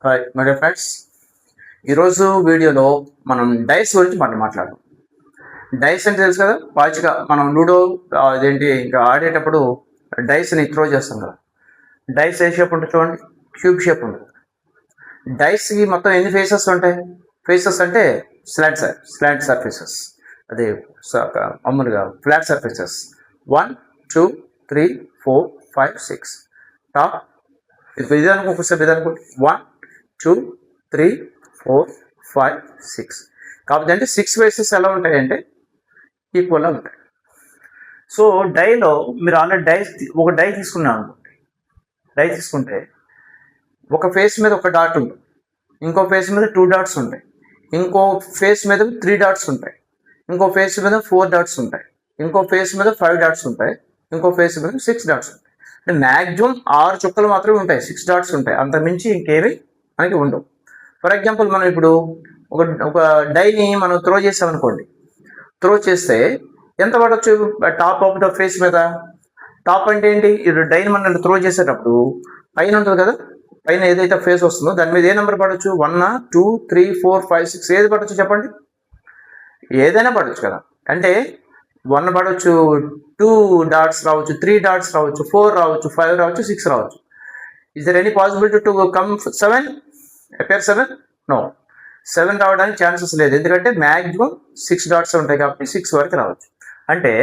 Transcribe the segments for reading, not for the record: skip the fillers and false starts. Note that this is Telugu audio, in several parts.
హాయ్ మై డియర్ ఫ్రెండ్స్, ఈరోజు వీడియోలో మనం డైస్ గురించి మాట్లాడదాం. డైస్ అంటే తెలుసు కదా, పాచిక మనం లూడో అదేంటి ఇంకా ఆడేటప్పుడు డైస్ని త్రో చేస్తాం కదా. డైస్ ఏ షేప్ ఉంటుంది చూడండి, క్యూబ్ షేప్ ఉంటుంది. డైస్కి మొత్తం ఎన్ని ఫేసెస్ ఉంటాయి? ఫేసెస్ అంటే స్లాంట్ సర్ఫేసెస్, అదే మామూలుగా ఫ్లాట్ సర్ఫేసెస్. 1 2 3 4 5 6 టాప్ ఇది అనుకో, ఒకసారి ఇది అనుకోండి. 1 2 3 4 5 6. కాబట్టి అంటే 6 ఫేసెస్ ఎలా ఉంటాయంటే ఈక్వల్గా ఉంటాయి. సో డైలో మీరు ఆల్రెడీ ఒక డై తీసుకున్నాను అనుకోండి. డై తీసుకుంటే ఒక ఫేస్ మీద ఒక డాట్ ఉంటుంది, ఇంకో ఫేస్ మీద 2 డాట్స్ ఉంటాయి, ఇంకో ఫేస్ మీద 3 డాట్స్ ఉంటాయి, ఇంకో ఫేస్ మీద 4 డాట్స్ ఉంటాయి, ఇంకో ఫేస్ మీద 5 డాట్స్ ఉంటాయి, ఇంకో ఫేస్ మీద 6 డాట్స్ ఉంటాయి. అంటే మ్యాక్సిమం 6 చుక్కలు మాత్రమే ఉంటాయి, 6 డాట్స్ ఉంటాయి, అంత మించి ఇంకేవి మనకి ఉండవు. ఫర్ ఎగ్జాంపుల్ మనం ఇప్పుడు ఒక డైని మనం త్రో చేసామనుకోండి. త్రో చేస్తే ఎంత పడవచ్చు టాప్ ఆఫ్ ద ఫేస్ మీద? టాప్ అంటే ఏంటి? ఇప్పుడు డైని మనం త్రో చేసేటప్పుడు పైన ఉంటుంది కదా, పైన ఏదైతే ఫేస్ వస్తుందో దాని మీద ఏ నెంబర్ పడవచ్చు? 1 2 3 4 5 6 ఏది పడవచ్చు చెప్పండి? ఏదైనా పడవచ్చు కదా. అంటే 1 పడవచ్చు, 2 డాట్స్ రావచ్చు, 3 డాట్స్ రావచ్చు, 4 రావచ్చు, 5 రావచ్చు, 6 రావచ్చు. Is there any possibility to come 7? Appear 7? No, 7 రావడానికి ఛాన్సెస్ లేదు, ఎందుకంటే మ్యాక్సిమం 6 డాట్స్ ఉంటాయి కాబట్టి 6 వరకు రావచ్చు. అంటే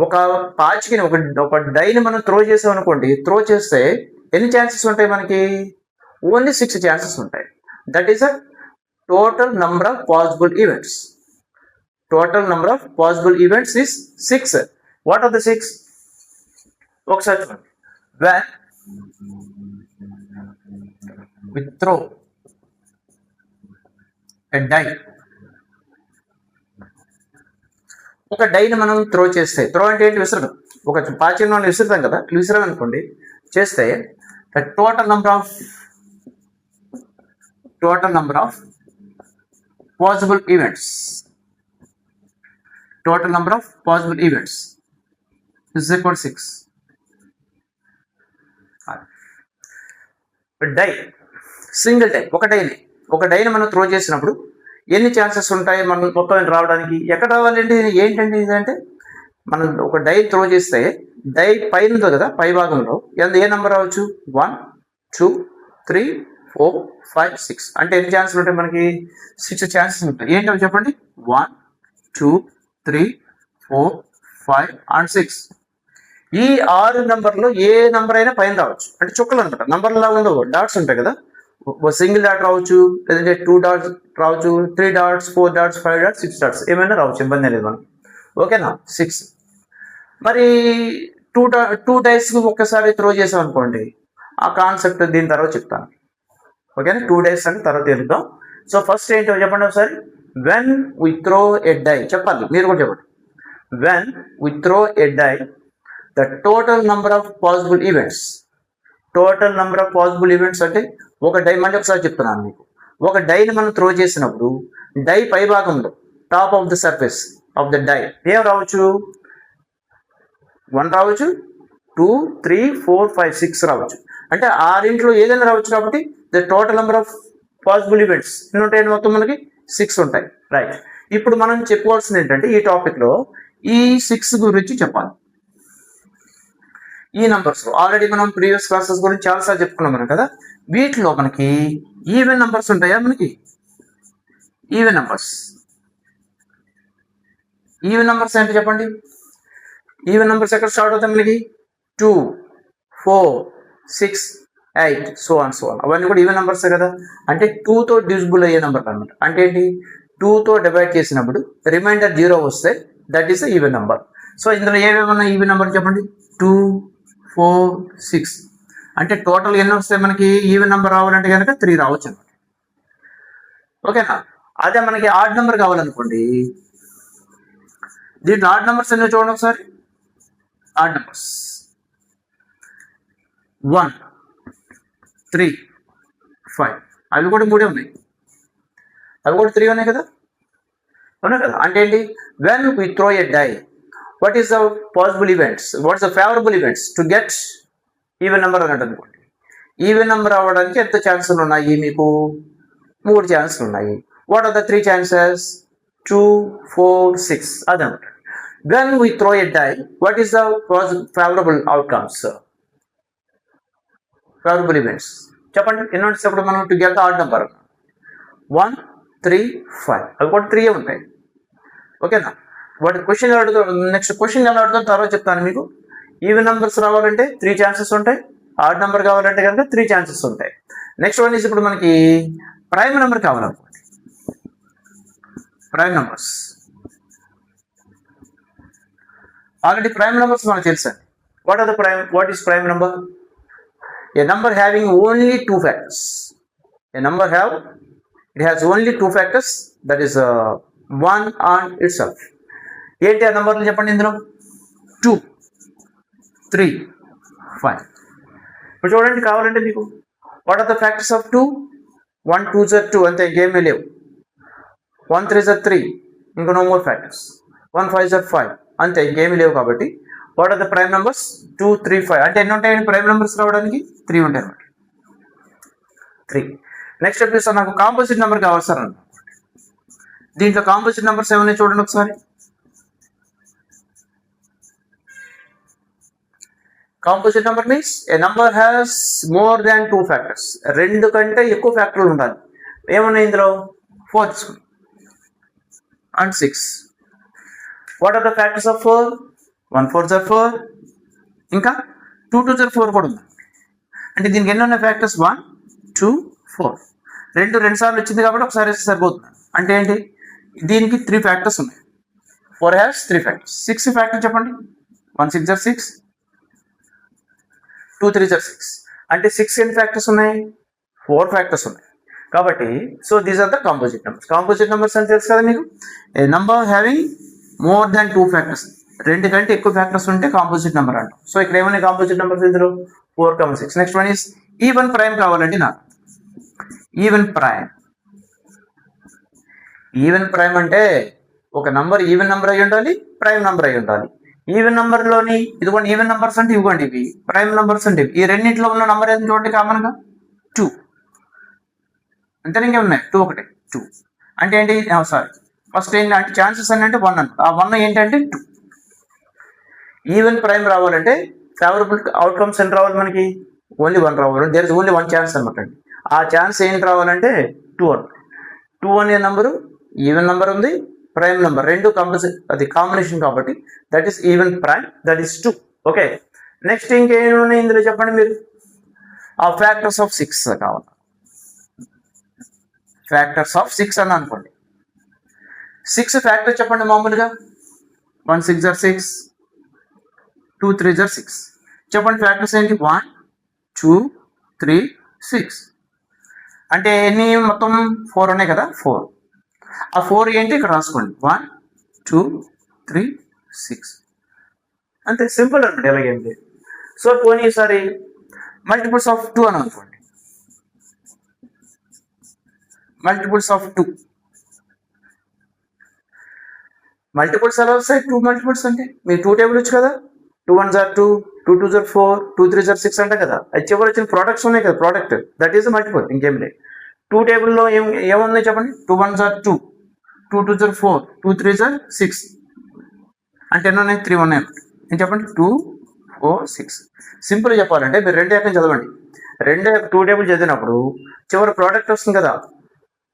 ఒక పాచికని ఒక డైని మనం త్రో చేసాం అనుకోండి. త్రో చేస్తే ఎన్ని ఛాన్సెస్ ఉంటాయి మనకి? ఓన్లీ 6 ఛాన్సెస్ ఉంటాయి. That is a total number of possible events. Total number of possible events is 6. What are the 6? ఒకసారి చూడండి. When we throw a die, ఒక డైని మనం త్రో చేస్తే, త్రో అంటే ఏంటి? విసరడం. ఒక పాచిని మనం విసురుతాం కదా, విసిరాం అనుకోండి, చేస్తే the total number of possible events, total number of possible events is equal to 6. Die, single die, ఒక డైని మనం త్రో చేసినప్పుడు ఎన్ని ఛాన్సెస్ ఉంటాయి మనం మొత్తం రావడానికి? ఎక్కడ రావాలండి? ఏంటండి ఇదంటే, మనం ఒక డై త్రో చేస్తే డై పైన ఉంది కదా, పై భాగంలో ఏ నెంబర్ రావచ్చు? 1 2 3 4 5 6. అంటే ఎన్ని ఛాన్సెస్ ఉంటాయి మనకి? 6 ఛాన్సెస్ ఉంటాయి. ఏంటో చెప్పండి? 1 2 3 4 5 and 6. ఈ 6 నెంబర్లో ఏ నెంబర్ అయినా పైన రావచ్చు. అంటే చుక్కలు అనమాట, నంబర్లా ఉండవు, డాట్స్ ఉంటాయి కదా. సింగిల్ డాట్ రావచ్చు, లేదంటే 2 డాట్స్ రావచ్చు, 3 డాట్స్ 4 డాట్స్ 5 డాట్స్ 6 డాట్స్ ఏమైనా రావచ్చు, ఇబ్బంది లేదు మనకి. ఓకేనా? 6. మరి 2 డైస్కి ఒక్కసారి త్రో చేసాం అనుకోండి. ఆ కాన్సెప్ట్ దీని తర్వాత చెప్తాను. ఓకేనా? 2 డైస్ అంటే తర్వాత తెలుద్దాం. సో ఫస్ట్ ఏంటో చెప్పండి ఒకసారి. When we throw a die, చెప్పాలి మీరు కూడా చెప్పండి. When we throw a die, the total number of possible events. Total number of possible events అంటే ఒక డై, మళ్ళీ ఒకసారి చెప్తున్నాను మీకు. ఒక డైని మనం త్రో చేసినప్పుడు డై పై భాగంలో top of the surface of the die ఏం రావచ్చు? 1 రావచ్చు, 2 3 4 5 6 రావచ్చు. అంటే 6 ఏదైనా రావచ్చు. కాబట్టి the total number of possible events ఎన్ని ఉంటాయండి? మొత్తం మనకి 6 ఉంటాయి. రైట్. ఇప్పుడు మనం చెప్పుకోవాల్సింది ఏంటంటే, ఈ టాపిక్లో ఈ 6 గురించి చెప్పాలి. ఈ నంబర్స్ ఆల్రెడీ మనం ప్రీవియస్ క్లాసెస్ గురించి చాలాసార్లు చెప్పుకున్నాం మనం కదా. వీటిలో మనకి ఈవెన్ నంబర్స్ ఉంటాయా? మనకి ఈవెన్ నంబర్స్ ఏంటి చెప్పండి? ఈవెన్ నంబర్స్ ఎక్కడ స్టార్ట్ అవుతాయి మనకి? 2 4 6 8 సో ఆన్. అవన్నీ కూడా ఈవెన్ నంబర్సే కదా. అంటే 2తో డివిజిబుల్ అయ్యే నెంబర్ అనమాట. అంటే ఏంటి? 2తో డివైడ్ చేసినప్పుడు రిమైండర్ 0 వస్తే that is even number. So ఇందులో ఏమేమన్నా ఈవెన్ నెంబర్ చెప్పండి? 2 4 6. అంటే టోటల్ ఎన్ని వస్తాయి మనకి? ఈవెన్ నెంబర్ రావాలంటే కనుక 3 రావచ్చు అనమాట. ఓకేనా? అదే మనకి ఆడ్ నెంబర్ కావాలనుకోండి, దీంట్లో ఆడ్ నెంబర్స్ ఎన్నో చూడండి ఒకసారి. ఆడ్ నెంబర్స్ 1 3 5, అవి కూడా 3 ఉన్నాయి, అవి కూడా 3 ఉన్నాయి కదా. అవునా కదా? అంటే ఏంటి? When we throw a die, what is the possible events, what is the favourable events to get even number అని అంటుంది. ఈవెన్ నెంబర్ అవ్వడానికి ఎంత ఛాన్సులు ఉన్నాయి మీకు? 3 ఛాన్సులు ఉన్నాయి. What are the 3 chances? 2, 4, 6. అదనమాట. When we throw a die, what is the favorable outcomes? Favorable events. చెప్పండి. ఎన్ని ఉంటాయి ఇప్పుడు మనం to get the odd number? 1, 3, 5. అవి కూడా 3 ఉంటాయి. ఓకేనా? వాటి క్వశ్చన్ ఎలా అడుగుతాం, నెక్స్ట్ క్వశ్చన్ ఎలా అడుగుతాం తర్వాత చెప్తాను మీకు. ఈవెన్ నెంబర్స్ రావాలంటే 3 ఛాన్సెస్ ఉంటాయి. ఆడ్ నెంబర్ కావాలంటే కనుక 3 ఛాన్సెస్ ఉంటాయి. నెక్స్ట్ వన్ ఈజ్ ఇప్పుడు మనకి ప్రైమ్ నెంబర్ కావాలనుకోండి. Prime numbers already prime numbers మనకు తెలుసండి. What is prime number? A number having only 2 factors. A number has only 2 factors, that is 1 on itself. ఏంటి ఆ నెంబర్లు చెప్పండి ఇందులో? 2, 3, 5. ఇప్పుడు చూడండి కావాలంటే మీకు what are the factors of 2? 1 2s are 2 అంతే, ఇంకేమీ లేవు. 1 3s are 3, ఇంకా no more factors. 1 5s are 5 అంతే, ఇంకేమీ లేవు. కాబట్టి what are the prime numbers? 2 3 5. అంటే ఎన్ని ఉంటాయండి ప్రైమ్ నెంబర్స్ రావడానికి? 3 ఉంటాయి అన్నమాట. 3. నెక్స్ట్ వచ్చేసి నాకు కాంపోజిట్ నెంబర్ కావాలి సార్ అన్న. దీంట్లో కాంపోజిట్ నెంబర్స్ ఏమన్నాయి చూడండి ఒకసారి. Composite number means A number has more than 2 factors. 2 కంటే ఎక్కువ ఫ్యాక్టర్లు ఉండాలి. ఏమన్నాయి ఇందులో? 4 తీసుకున్నాం and 6. What are the factors of 4? 1 4s are 4, ఇంకా 2 2s are 4 కూడా ఉంది. అంటే దీనికి ఎన్ని ఉన్నాయి ఫ్యాక్టర్స్? 1 2 4. 2 సార్లు వచ్చింది కాబట్టి ఒకసారి వేస్తే సరిపోతుంది. అంటే ఏంటి? దీనికి 3 ఫ్యాక్టర్స్ ఉన్నాయి. 4 has 3 factors. 6 ఫ్యాక్టర్ చెప్పండి. 1 6s are 6, 2 3s are 6. అంటే 6 ఎన్ని ఫ్యాక్టర్స్ ఉన్నాయి? 4 ఫ్యాక్టర్స్ ఉన్నాయి. కాబట్టి so these are the composite numbers. Composite numbers అని తెలుసు కదా మీకు. A number having more than 2 factors. 2 కంటే ఎక్కువ ఫ్యాక్టర్స్ ఉంటే కాంపోజిట్ నెంబర్ అంటాం. సో ఇక్కడ ఏమైనా కాంపోజిట్ నెంబర్స్ ఇందులో 4, 6. Next one is even prime కావాలండి నాకు. Even prime. ఈవెన్ ప్రైమ్ అంటే ఒక నంబర్ ఈవెన్ నెంబర్ అయి ఉండాలి, ప్రైమ్ నెంబర్ అయి ఉండాలి. ఈవెన్ నెంబర్లోని ఇదిగోండి ఈవెన్ నెంబర్స్ అంటే ఇవ్వండి, ఇవి ప్రైమ్ నెంబర్స్ అంటే ఈ రెండింటిలో ఉన్న నెంబర్ ఏది చూడండి కామన్గా? 2. అంతే, ఇంకే ఉన్నాయి 2 ఒకటే 2. అంటే ఏంటి? సారీ, ఫస్ట్ ఏంటంటే ఛాన్సెస్ అని అంటే 1 అన్నమాట. ఆ 1 ఏంటంటే 2. ఈవెన్ ప్రైమ్ రావాలంటే ఫేవరబుల్ అవుట్కమ్స్ ఎంత రావాలి మనకి? ఓన్లీ 1 రావాలి. దేర్ ఇస్ ఓన్లీ 1 ఛాన్స్ అనమాట అండి. ఆ ఛాన్స్ ఏంటి రావాలంటే 2 అని. 2 అనే నెంబరు ఈవెన్ నెంబర్ ఉంది, ప్రైమ్ నెంబర్, 2 అది కాంబినేషన్ కాబట్టి that is even prime, that is 2. Okay, next ఇంకేమి ఉన్నాయి ఇందులో చెప్పండి మీరు? ఆ ఫ్యాక్టర్స్ ఆఫ్ 6 కావాలి. ఫ్యాక్టర్స్ ఆఫ్ 6 అని అనుకోండి. 6 ఫ్యాక్టర్ చెప్పండి మామూలుగా. 1 6s are 6, 2 3s are 6. చెప్పండి ఫ్యాక్టర్స్ ఏంటి? 1 2 3 6. అంటే ఎన్ని మొత్తం? 4 ఉన్నాయి కదా, 4. ఆ 4 ఏంటి ఇక్కడ రాసుకోండి. 1 2 3 6 అంతే, సింపుల్ అనమాట. ఎలాగేంటి? సో 20 ఈసారి మల్టిపుల్స్ ఆఫ్ 2 అని అనుకోండి. Multiples of 2. మల్టిపుల్స్ ఎలా వస్తాయి? 2 మల్టిపుల్స్ అంటే మీరు 2 టేబుల్ వచ్చు కదా. 2 1s are 2, 2 2s are 4, 2 3s are 6 అంటే కదా. అది చివరి వచ్చిన ప్రోడక్ట్స్ ఉన్నాయి కదా, ప్రోడక్ట్ దట్ ఈస్ మల్టిపుల్, ఇంకేం లేదు. 2 టేబుల్లో ఏముంది చెప్పండి? 2 1s are 2, 2 2s are 4, 2 3s are 6. అంటే ఎన్ని ఉన్నాయి? 3 ఉన్నాయి. నేను చెప్పండి 2 4 6. సింపుల్ చెప్పాలంటే మీరు 2 ఎక్కడ చదవండి. 2 టేబుల్ చదివినప్పుడు చివరి ప్రోడక్ట్ వస్తుంది కదా.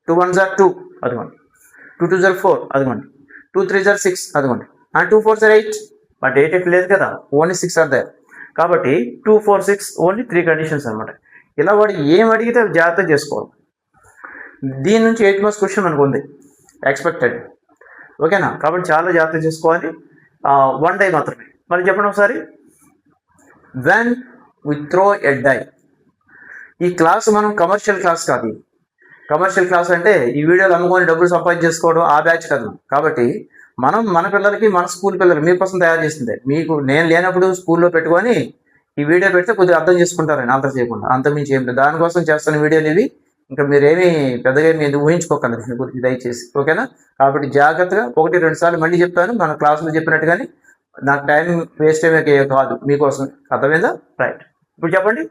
2 1s are 2 అదిగోండి, 2 2s are 4 అదిగోండి, 2 3s are 6 అదిగోండి, అండ్ 2 4s are 8. బట్ 8 ఎక్కడ లేదు కదా, ఓన్లీ 6 ఆర్ దేర్. కాబట్టి 2 4 6 ఓన్లీ 3 కండిషన్స్ అనమాట. ఇలా వాడు ఏం అడిగితే జాగ్రత్త చేసుకోవాలి. దీని నుంచి 8 మార్క్స్ క్వశ్చన్ మనకు ఉంది ఎక్స్పెక్టెడ్. ఓకేనా? కాబట్టి చాలా జాగ్రత్త చేసుకోవాలి. 1 డై మాత్రమే. మళ్ళీ చెప్పండి ఒకసారి. When we throw a die. ఈ క్లాస్ మనం కమర్షియల్ క్లాస్ కాదు. కమర్షియల్ క్లాస్ అంటే ఈ వీడియోలు అమ్ముకొని డబ్బులు సంపాదించేసుకోవడం ఆ బ్యాచ్ కదా. కాబట్టి మనం మన పిల్లలకి, మన స్కూల్ పిల్లలకి మీకోసం తయారు చేసిందే. మీకు నేను లేనప్పుడు స్కూల్లో పెట్టుకొని ఈ వీడియో పెడితే కొద్దిగా అర్థం చేసుకుంటారని అంత చేయకుండా, అంతమించి ఏం లేదు. దానికోసం చేస్తున్న వీడియోలు ఇవి. ఇంకా మీరేమీ పెద్దగా మీరు ఊహించుకోకండి దీని గురించి దయచేసి. ఓకేనా? కాబట్టి జాగ్రత్తగా 1 2 సార్లు మళ్ళీ చెప్తాను మన క్లాసులో చెప్పినట్టు. కానీ నాకు టైం వేస్ట్ అయ్యే కాదు, మీకోసం. అర్థమైందా? రైట్. ఇప్పుడు చెప్పండి.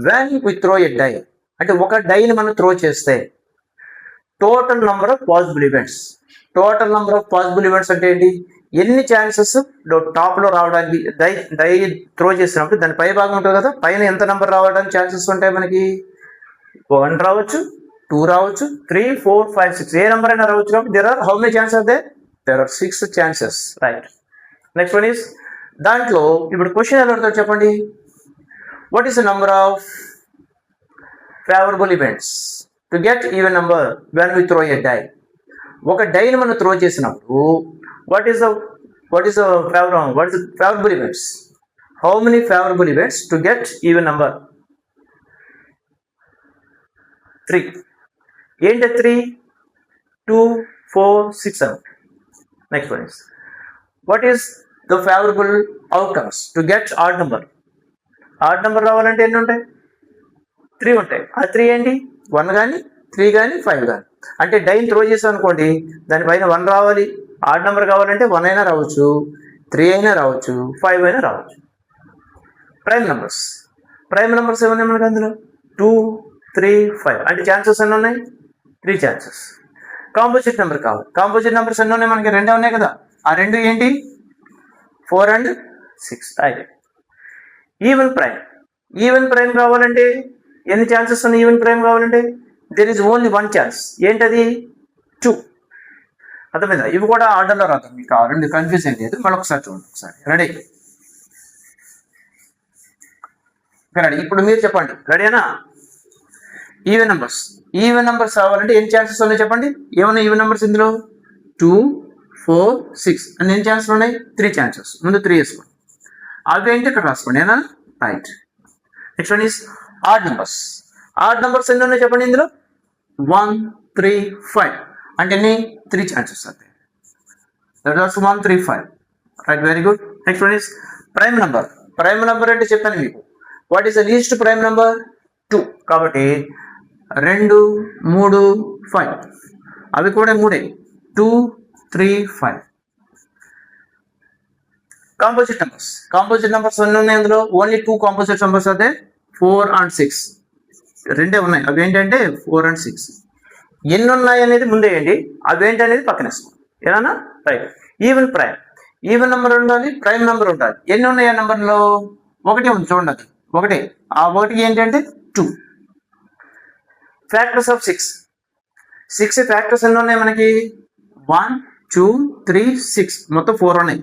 When we throw a die, అంటే ఒక డైని మనం త్రో చేస్తే total number of possible events. Total number of possible events అంటే ఏంటి, ఎన్ని ఛాన్సెస్ టాప్లో రావడానికి డై త్రో చేసినప్పుడు దాని పై భాగం ఉంటుంది కదా, పైన ఎంత నెంబర్ రావడానికి ఛాన్సెస్ ఉంటాయి మనకి, 1 రావచ్చు, 2 రావచ్చు, 3, 4, 5, 6 ఏ నెంబర్ అయినా రావచ్చు. కాబట్టి there are how many chances there are 6 chances, right. Next one is, దాంట్లో ఇప్పుడు క్వశ్చన్ ఎలా ఉంటుంది చెప్పండి, what is the number of favourable events to get even number when we throw a die. ఒక డైని మనం త్రో చేసినప్పుడు what is the favourable events, how many favourable events to get even number? 3. ఏంటి 3? 2, 4, 6, 7. Next one is, what is the favourable outcomes to get odd number? Odd number రావాలంటే ఎన్ని ఉంటాయి? 3 ఉంటాయి. ఆ 3 ఏంటి, 1 కానీ 3 కానీ 5 కానీ. అంటే డైన్ త్రో చేసాం అనుకోండి, దానిపైన 1 రావాలి, ఆడ్ నెంబర్ కావాలంటే 1 అయినా రావచ్చు, 3 అయినా రావచ్చు, 5 అయినా రావచ్చు. ప్రైమ్ నెంబర్స్ ఏమన్నాయి మనకి అందులో, 2, 3, 5. అంటే ఛాన్సెస్ ఎన్ని ఉన్నాయి, 3 ఛాన్సెస్. కాంపోజిట్ నెంబర్ కావాలి, కాంపోజిట్ నెంబర్స్ ఎన్ని ఉన్నాయి మనకి, 2 ఉన్నాయి కదా. ఆ 2 ఏంటి, 4 and 6. అయితే ఈవెన్ ప్రైమ్ కావాలంటే ఎన్ని ఛాన్సెస్ ఉన్నాయి, ఈవెన్ ప్రైమ్ కావాలంటే దెర్ ఈజ్ ఓన్లీ 1 ఛాన్స్. ఏంటది, 2. అర్థమైందా? ఇవి కూడా ఆర్డర్లో రాద్దాం, మీకు ఆ 2 కన్ఫ్యూజ్ ఏం లేదు. మళ్ళీ ఒకసారి చూడండి, ఒకసారి రెడీ. ఇప్పుడు మీరు చెప్పండి, రెడీనా? ఈవెన్ నెంబర్స్ రావాలంటే ఎన్ని ఛాన్సెస్ ఉన్నాయి చెప్పండి. ఏమన్నా ఈవెన్ నెంబర్స్ ఇందులో 2, 4, 6 అని ఎన్ని ఛాన్సెస్ ఉన్నాయి, 3 ఛాన్సెస్. ముందు 3 వేసుకోండి, అవి ఏంటి ఇక్కడ రాసుకోండి, ఏనా, right. Next one is odd numbers ఎన్ని ఉన్నాయి చెప్పండి ఇందులో, 1, 3, 5. అంటే ఎన్ని, 3 ఛాన్సెస్ అవుతాయి. That was 1, 3, 5, right, very good. Next one is prime number అంటే చెప్పాను మీకు, what is the least prime number, 2. కాబట్టి 2, 3, 5 అవి కూడా 3, 2, 3, 5. కాంపోజిట్ నెంబర్స్ ఎన్ని ఉన్నాయి అందులో, ఓన్లీ 2 కాంపోజిట్ నెంబర్స్ అయితే 4 and 6. 2 ఉన్నాయి, అవి ఏంటంటే 4 and 6. ఎన్ని ఉన్నాయి అనేది ముందేయండి, అవి ఏంటి అనేది పక్కన వేసుకోండి, ఏనా, రైట్. ఈవెన్ నెంబర్ ఉండాలి, ప్రైమ్ నెంబర్ ఉండాలి. ఎన్ని ఉన్నాయి ఆ నెంబర్లో, 1 ఉంది చూడండి, అది 1. ఆ 1 ఏంటంటే 2. ఫ్యాక్టర్స్ ఆఫ్ 6 ఫ్యాక్టర్స్ ఎన్ని ఉన్నాయి మనకి, 1, 2, 3, 6, మొత్తం 4 ఉన్నాయి.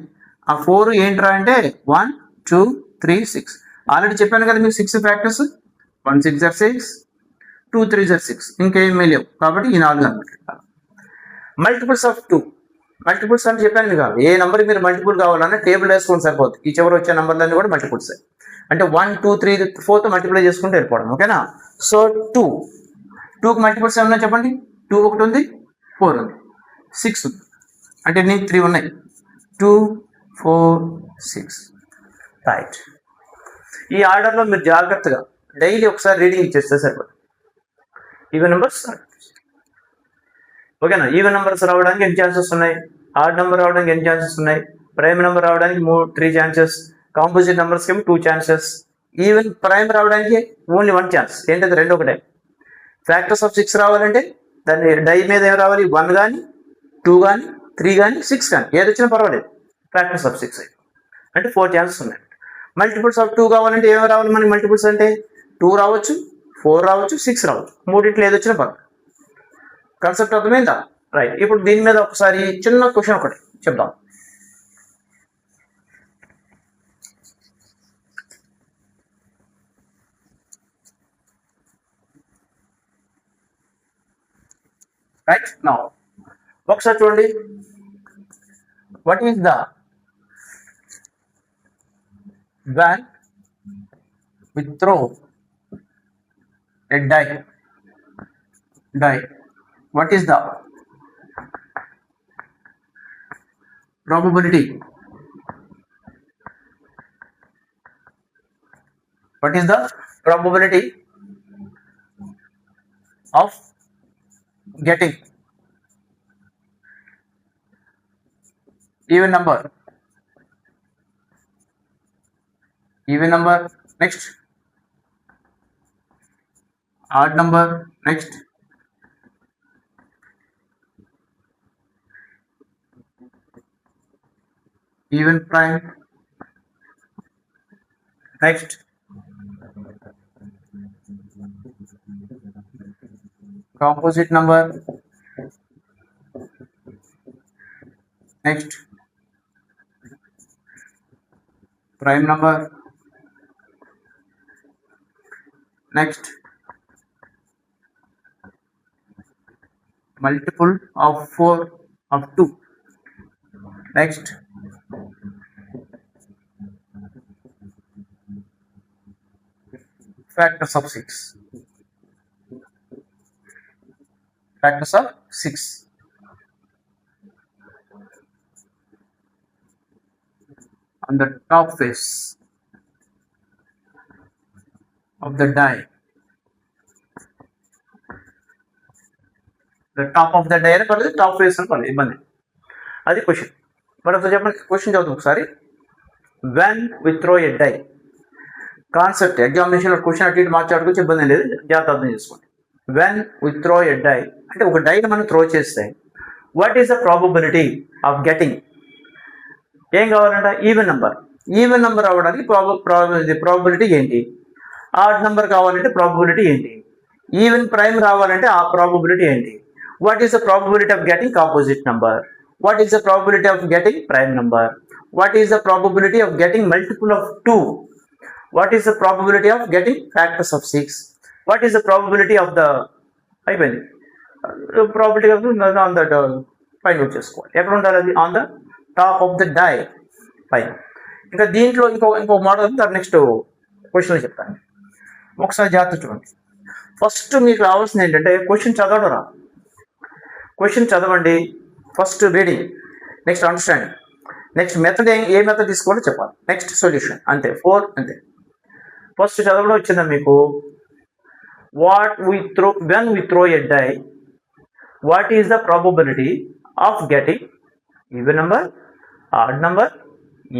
ఆ 4 ఏంట్రా అంటే 1, 2, 3, 6. ఆల్రెడీ చెప్పాను కదా మీకు 6 ఫ్యాక్టర్స్, 1 6 are 6, 2 3 are 6, ఇంకేమీ లేవు. కాబట్టి ఈ 4 అనమాట. మల్టిపుల్స్ అంటే చెప్పాను మీకు, ఏ నెంబర్ మీరు మల్టిపుల్ కావాలన్నా టేబుల్ వేసుకొని సరిపోతుంది. ఈ చివరి వచ్చే నెంబర్లన్నీ కూడా మల్టిపుల్స్. అంటే 1, 2, 3, 4తో మల్టిప్లై చేసుకుంటూ వెళ్ళిపోవడం, ఓకేనా. సో 2కి మల్టిపుల్స్ ఏమన్నా చెప్పండి, 2 ఒకటి ఉంది, 4 ఉంది, 6 ఉంది. అంటే నేను 3 ఉన్నాయి, 2, 4, 6, రైట్. ఈ ఆర్డర్లో మీరు జాగ్రత్తగా డైలీ ఒకసారి రీడింగ్ ఇచ్చేస్తే సరిపోతుంది. ఈవెన్ నెంబర్స్, ఓకేనా. ఈవెన్ నెంబర్స్ రావడానికి ఎన్ని ఛాన్సెస్ ఉన్నాయి, ఆడ్ నెంబర్ రావడానికి ఎన్ని ఛాన్సెస్ ఉన్నాయి, ప్రైమ్ నెంబర్ రావడానికి 3 ఛాన్సెస్, కాంపోజిట్ నెంబర్స్కి 2 ఛాన్సెస్, ఈవెన్ ప్రైమ్ రావడానికి ఓన్లీ 1 ఛాన్స్. ఏంటంటే 2 ఒకటే. ఫ్యాక్టర్స్ ఆఫ్ 6 రావాలంటే దాన్ని డై మీద ఏం రావాలి, 1 కానీ 2 కానీ 3 కానీ 6 కానీ ఏది వచ్చినా పర్వాలేదు. ఫ్యాక్టర్స్ ఆఫ్ 6 అంటే 4 ఛాన్సెస్ ఉన్నాయి. మల్టిపుల్స్ ఆఫ్ 2 కావాలంటే ఏమి రావాలి మనకి, మల్టిపుల్స్ అంటే 2 రావచ్చు, 4 రావచ్చు, 6 రావచ్చు. మూడింట్లో ఏది వచ్చినా పర్వాలేదు. కాన్సెప్ట్ అర్థమైందా, రైట్. ఇప్పుడు దీని మీద ఒకసారి చిన్న క్వశ్చన్ ఒకటి చెప్దాం. రైట్, నౌ ఒకసారి చూడండి, what is the when we throw a die, what is the probability, of getting even number? Next, odd number. Next, even prime. Next, composite number. Next, prime number. Next, multiple of 4 of 2. Next, factors of 6. Factors of 6. On the top face of the die. The top of the die అని టాప్ ఫేస్ అని పర్లేదు ఇబ్బంది. అది క్వశ్చన్. మరి ఒకసారి చెప్పండి, క్వశ్చన్ చదువుతాం ఒకసారి. When we throw a die. Concept ఎగ్జామినేషన్లో క్వశ్చన్ అటు ఇటు మార్చాడుకోవచ్చు, ఇబ్బంది లేదు, జాగ్రత్త అర్థం చేసుకోండి. When we throw a die అంటే ఒక డైని మనం త్రో చేస్తే what is the probability of getting. ఏం కావాలంట? Even number. ఈవెన్ నెంబర్ అవ్వడానికి ప్రాబబిలిటీ ఏంటి? ఆడ్ నెంబర్ కావాలంటే ప్రాబబిలిటీ ఏంటి? ఈవెన్ ప్రైమ్ రావాలంటే ఆ ప్రాబబిలిటీ ఏంటి? What is the probability of getting composite number? What is the probability of getting prime number? What is the probability of getting multiple of 2? What is the probability of getting factors of 6? What is the probability of the probability of on the find out చేసుకోవాలి. ఎక్కడ ఉండాలి అది? On the top of the die పైన. ఇంకా దీంట్లో ఇంకో మోడల్ దాని నెక్స్ట్ క్వశ్చన్ చెప్తాను. ఒకసారి జాగ్రత్త చూడండి. ఫస్ట్ మీకు రావాల్సింది ఏంటంటే క్వశ్చన్ చదవడం రా. క్వశ్చన్ చదవండి, first reading, next understanding, next method ఏ మెథడ్ తీసుకోవాలో చెప్పాలి, నెక్స్ట్ సొల్యూషన్, అంతే 4 అంతే. ఫస్ట్ చదవడం వచ్చిందా మీకు? When we throw a die, what is the probability of getting even number, odd number,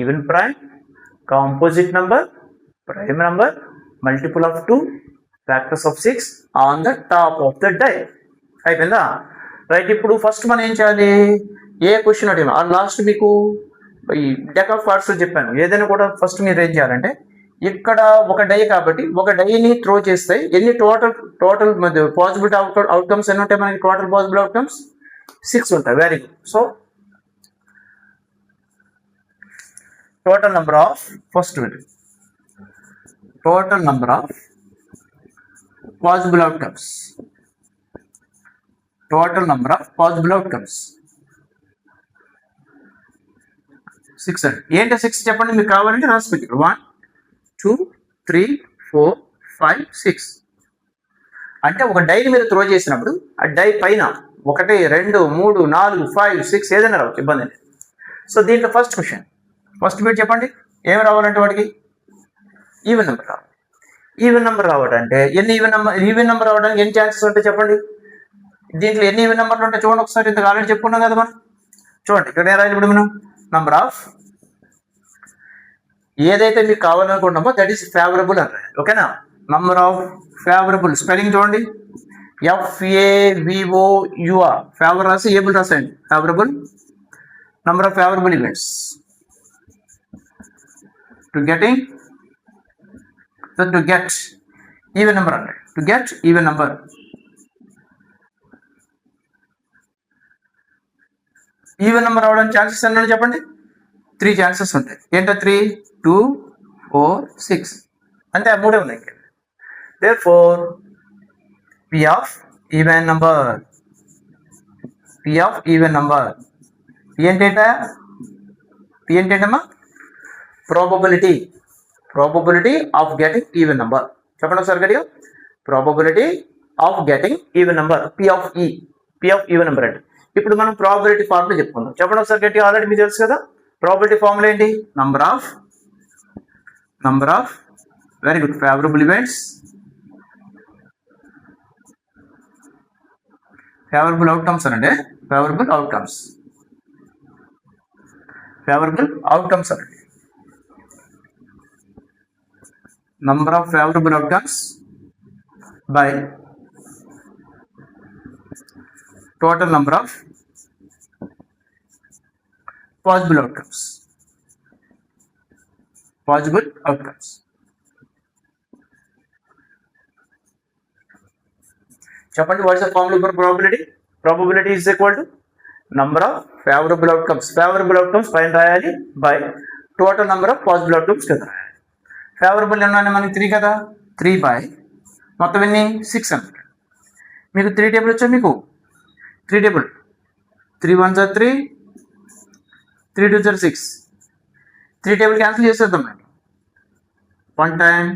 even prime, composite number, prime number, multiple of 2, factors of 6 on the top of the die. అయిపోయిందా? రైట్. ఇప్పుడు ఫస్ట్ మనం ఏం చేయాలి? ఏ క్వశ్చన్ అడిగినా ఆ లాస్ట్ మీకు ఈ డెక్ ఆఫ్ కార్డ్స్ చెప్పాను. ఏదైనా కూడా ఫస్ట్ మీరు ఏం చేయాలంటే ఇక్కడ ఒక డై కాబట్టి ఒక డైని త్రో చేస్తే ఎన్ని టోటల్ పాసిబుల్ అవుట్కమ్స్ ఎన్ని ఉంటాయి మనకి? టోటల్ పాసిబుల్ అవుట్కమ్స్ 6 ఉంటాయి. Very good. So total number of first total number of possible outcomes, total number of possible outcomes 6 అండి. ఏంటో 6 చెప్పండి, మీకు కావాలంటే రాసి పెట్టి 1 2 3 4 5 6 అంటే ఒక డైని మీరు త్రో చేసినప్పుడు ఆ డై పైన 1 2 3 4 5 6 ఏదైనా రావచ్చు, ఇబ్బంది లేదు. సో దీంట్లో ఫస్ట్ క్వశ్చన్, ఫస్ట్ మీరు చెప్పండి ఏమి రావాలంటే వాడికి ఈవెన్ నెంబర్ రావాలి. ఈవెన్ నెంబర్ రావాలంటే ఎన్ని ఈవెన్ నెంబర్ రావడానికి ఎన్ని ఛాన్సెస్ ఉంటాయి చెప్పండి? దీంట్లో ఎన్ని ఈవెన్ నెంబర్లు ఉంటాయి చూడండి ఒకసారి. ఇంతకు ఆల్రెడీ చెప్పుకున్నాం కదా మనం. చూడండి ఇక్కడ ఏం రాయాలి ఇప్పుడు మనం? నంబర్ ఆఫ్ ఏదైతే మీకు కావాలనుకుంటున్నామో దట్ ఈస్ ఫేవరబుల్ అని రాయాలి. ఓకేనా? నంబర్ ఆఫ్ ఫేవరబుల్ స్పెల్లింగ్ చూడండి, FAVOUR, ఫేవర్ రాసి ఏబుల్ రాసేయండి. Favourable, number of favourable events to get even number అన్నాడు. To get even number. Even number రావడానికి ఛాన్సెస్ ఎన్ని చెప్పండి? 3 ఛాన్సెస్ ఉంటాయి. ఏంటో 3 2 4 6 అంటే ఆ 3 ఉన్నాయి. Therefore P of even number, P of even number, P ఏంటమ్మా? probability of getting even number. చెప్పండి ఒకసారి గట్టిగా. probability of getting even number, P of even number అంటే. ఇప్పుడు మనం ప్రాబబిలిటీ ఫార్ములా చెప్పుకుందాం. చెప్పండి ఒకసారి గట్టిగా. ఆల్రెడీ మీకు తెలుసు కదా ప్రాబబిలిటీ ఫార్ములా ఏంటి? Number of very good favourable events, favourable outcomes అనండి. ఫేవరబుల్ అవుట్కమ్స్ అనండి. Number of favourable outcomes by total number of possible outcomes. Possible outcomes. చెప్పండి, what is the formula for probability? Probability is equal to number of favorable outcomes. Favorable outcomes పైన రాయాలి by total number of possible outcomes కదా రాయాలి. ఫేవరబుల్ ఎన్ని మనకి 3 కదా, 3 by మొత్తం ఎన్ని 6 అన్నమాట. మీకు 3 టేబుల్ వచ్చా, మీకు 3 టేబుల్ 3 1 3 3 2 6 3 టేబుల్ క్యాన్సిల్ చేసేద్దాం అండి. 1 time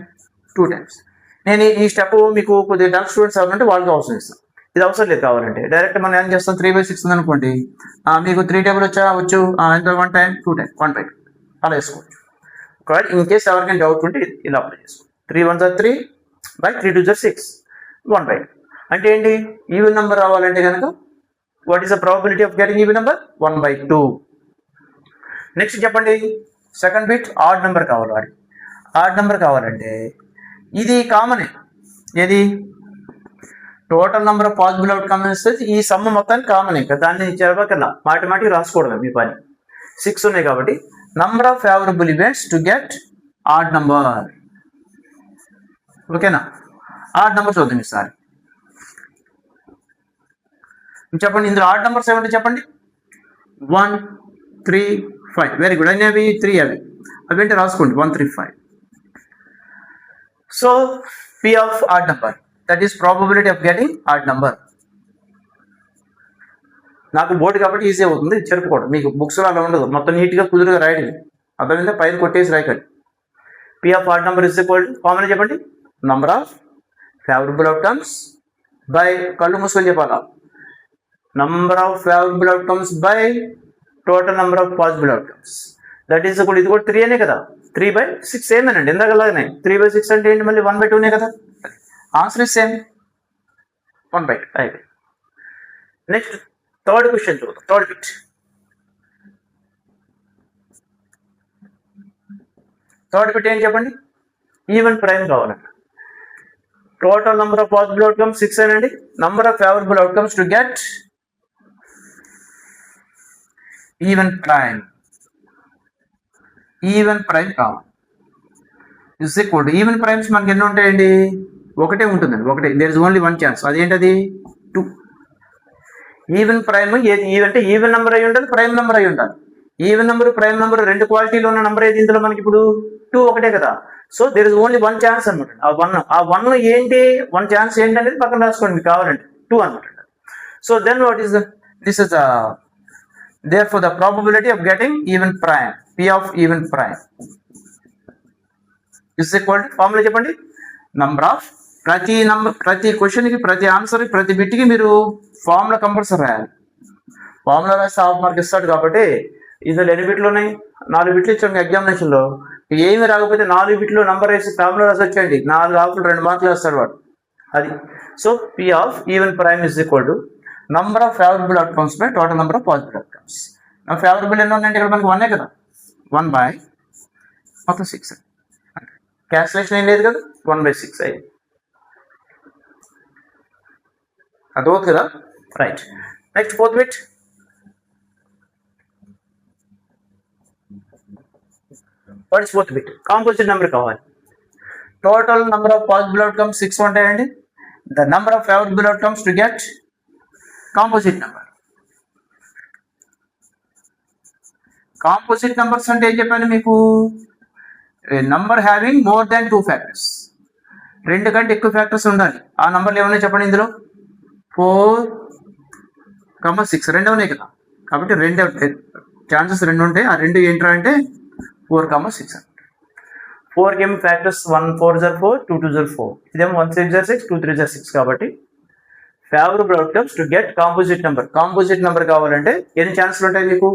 2 times. నేను ఈ స్టెప్ మీకు కొద్దిగా డల్ స్టూడెంట్స్ అవ్వాలంటే వాళ్ళకి అవసరం ఇస్తాను, ఇది అవసరం లేదు కావాలంటే డైరెక్ట్ మనం ఏం చేస్తాం, 3/6 ఉందనుకోండి, మీకు 3 టేబుల్ వచ్చు ఎంత 1 time 2 time 1/2 అలా వేసుకోవచ్చు. ఒకవేళ ఇన్ కేస్ ఎవరికైనా డౌట్ ఉంటే ఇలా అప్లై చేసుకోండి. 3 1 3 by 3 2 6 1/2 అంటే ఏంటి, ఈవెన్ నెంబర్ రావాలంటే కనుక what is the probability of getting even number 1/2. Next చెప్పండి, సెకండ్ బిట్ ఆడ్ నెంబర్ కావాలి. వాడికి ఆడ్ నెంబర్ కావాలంటే ఇది కామనే, ఏది total number of possible outcomes ఈ సమ్మ మొత్తానికి కామన్. ఇంకా దాన్ని చెప్పకల్లా మాటిమాటికి రాసుకోవడమే మీ పని. 6 ఉన్నాయి కాబట్టి number of favourable events to get odd number. ఓకేనా, ఆడ్ నెంబర్ చూద్దాం ఈసారి. చెప్పండి, ఇందులో ఆడ్ నెంబర్స్ ఏమంటే చెప్పండి. 1 3 5 వెరీ గుడ్. అనేవి 3 అవి అంటే రాసుకోండి 1 3 5. So P of odd number, that is probability of getting odd number. నాకు బోర్డు కాబట్టి ఈజీ అవుతుంది చెరుపుకోవడం, మీకు బుక్స్లో అలా ఉండదు, మొత్తం నీట్గా కుదురుగా రాయడం. అర్థమైందా, పైన కొట్టేసి రాయకండి. P of odd number is equal to common చెప్పండి, number of favourable outcomes by, కళ్ళు మూసుకొని చెప్పాలా, number of favourable outcomes by total number of possible outcomes. That is equal, ఇది కూడా 3 అనే కదా, 3/6 ఏమేనండి ఇందాకలాగానే. 3/6 అంటే ఏంటి, మళ్ళీ 1/2నే కదా. ఆన్సర్ ఇస్ సేమ్ 1/2 అయిపోయింది. నెక్స్ట్ థర్డ్ క్వశ్చన్ చూద్దాం. థర్డ్ బిట్, ఏం చెప్పండి, ఈవెన్ ప్రైమ్ కావాలండి. Total number of possible outcomes 6 అనండి, number of favourable outcomes to get even prime. Even prime కావాలి is equal to, even primes మనకి ఎన్ని ఉంటాయండి, ఒకటే ఉంటుందండి, ఒకటే. దేర్ ఇస్ ఓన్లీ 1 ఛాన్స్, అదేంటది 2. ఈవెన్ ప్రైమ్ ఏది, అంటే ఈవెన్ నెంబర్ అయి ఉండాలి, ప్రైమ్ నెంబర్ అయి ఉండాలి. ఈవెన్ నెంబర్ ప్రైమ్ నెంబర్ రెండు క్వాలిటీలో ఉన్న నెంబర్ ఏది ఇందులో మనకి ఇప్పుడు 2 ఒకటే కదా. So there is only 1 chance అనమాట. ఆ వన్ ఏంటి, 1 ఛాన్స్ ఏంటి అనేది పక్కన రాసుకోండి మీకు కావాలంటే 2 అనమాట. So then what is this is therefore the probability of getting even prime, P of even prime is equal to, formula చెప్పండి, నంబర్ ఆఫ్ ప్రతి క్వశ్చన్కి, ప్రతి ఆన్సర్, ప్రతి బిట్కి మీరు ఫార్ములా కంపల్సరీ రాయాలి. ఫార్ములా రాస్తే హాఫ్ మార్క్ ఇస్తాడు కాబట్టి, ఇందులో ఎన్ని బిట్లు ఉన్నాయి, 4 బిట్లు ఇచ్చాం ఎగ్జామినేషన్లో. ఏమి రాకపోతే 4 బిట్లు నంబర్ వేసి ఫార్ములా రాసి వచ్చేయండి, 4 హాఫ్లు 2 మార్కులు వేస్తాడు వాడు, అది. So P of even prime is equal to number of favourable outcomes by total number of possible outcomes. Favourable ఎన్ని ఉన్నాయంటే ఇక్కడ మనకి 1 కదా, 1 by మొత్తం 6. క్యాన్సిలేషన్ ఏం లేదు కదా, 1/6 అయ్యి అదవుతుంది కదా, right. Next fourth bit, what is fourth bit, composite number కావాలి. Total number of possible outcomes 6 ఉంటాయండి, the number of favourable outcomes to get composite number. Composite numbers అంటే ఏం చెప్పాను మీకు, number having more than 2 factors, 2 కంటే ఎక్కువ ఫ్యాక్టర్స్ ఉండాలి. ఆ నంబర్లు ఏమన్నా చెప్పండి, ఇందులో 4, 6 2 ఉన్నాయి కదా, కాబట్టి 2 ఛాన్సెస్ 2 ఉంటాయి. ఆ 2 ఏంట్రా అంటే 4, 6. 4 ఏమో ఫ్యాక్టర్స్ 1 4 0 4, 2 2 0 4, ఇదేమో 1 6 0 6, 2 3 0 6. కాబట్టి favourable outcomes to get composite number. Composite number కావాలంటే ఎన్ని ఛాన్సులు ఉంటాయి మీకు,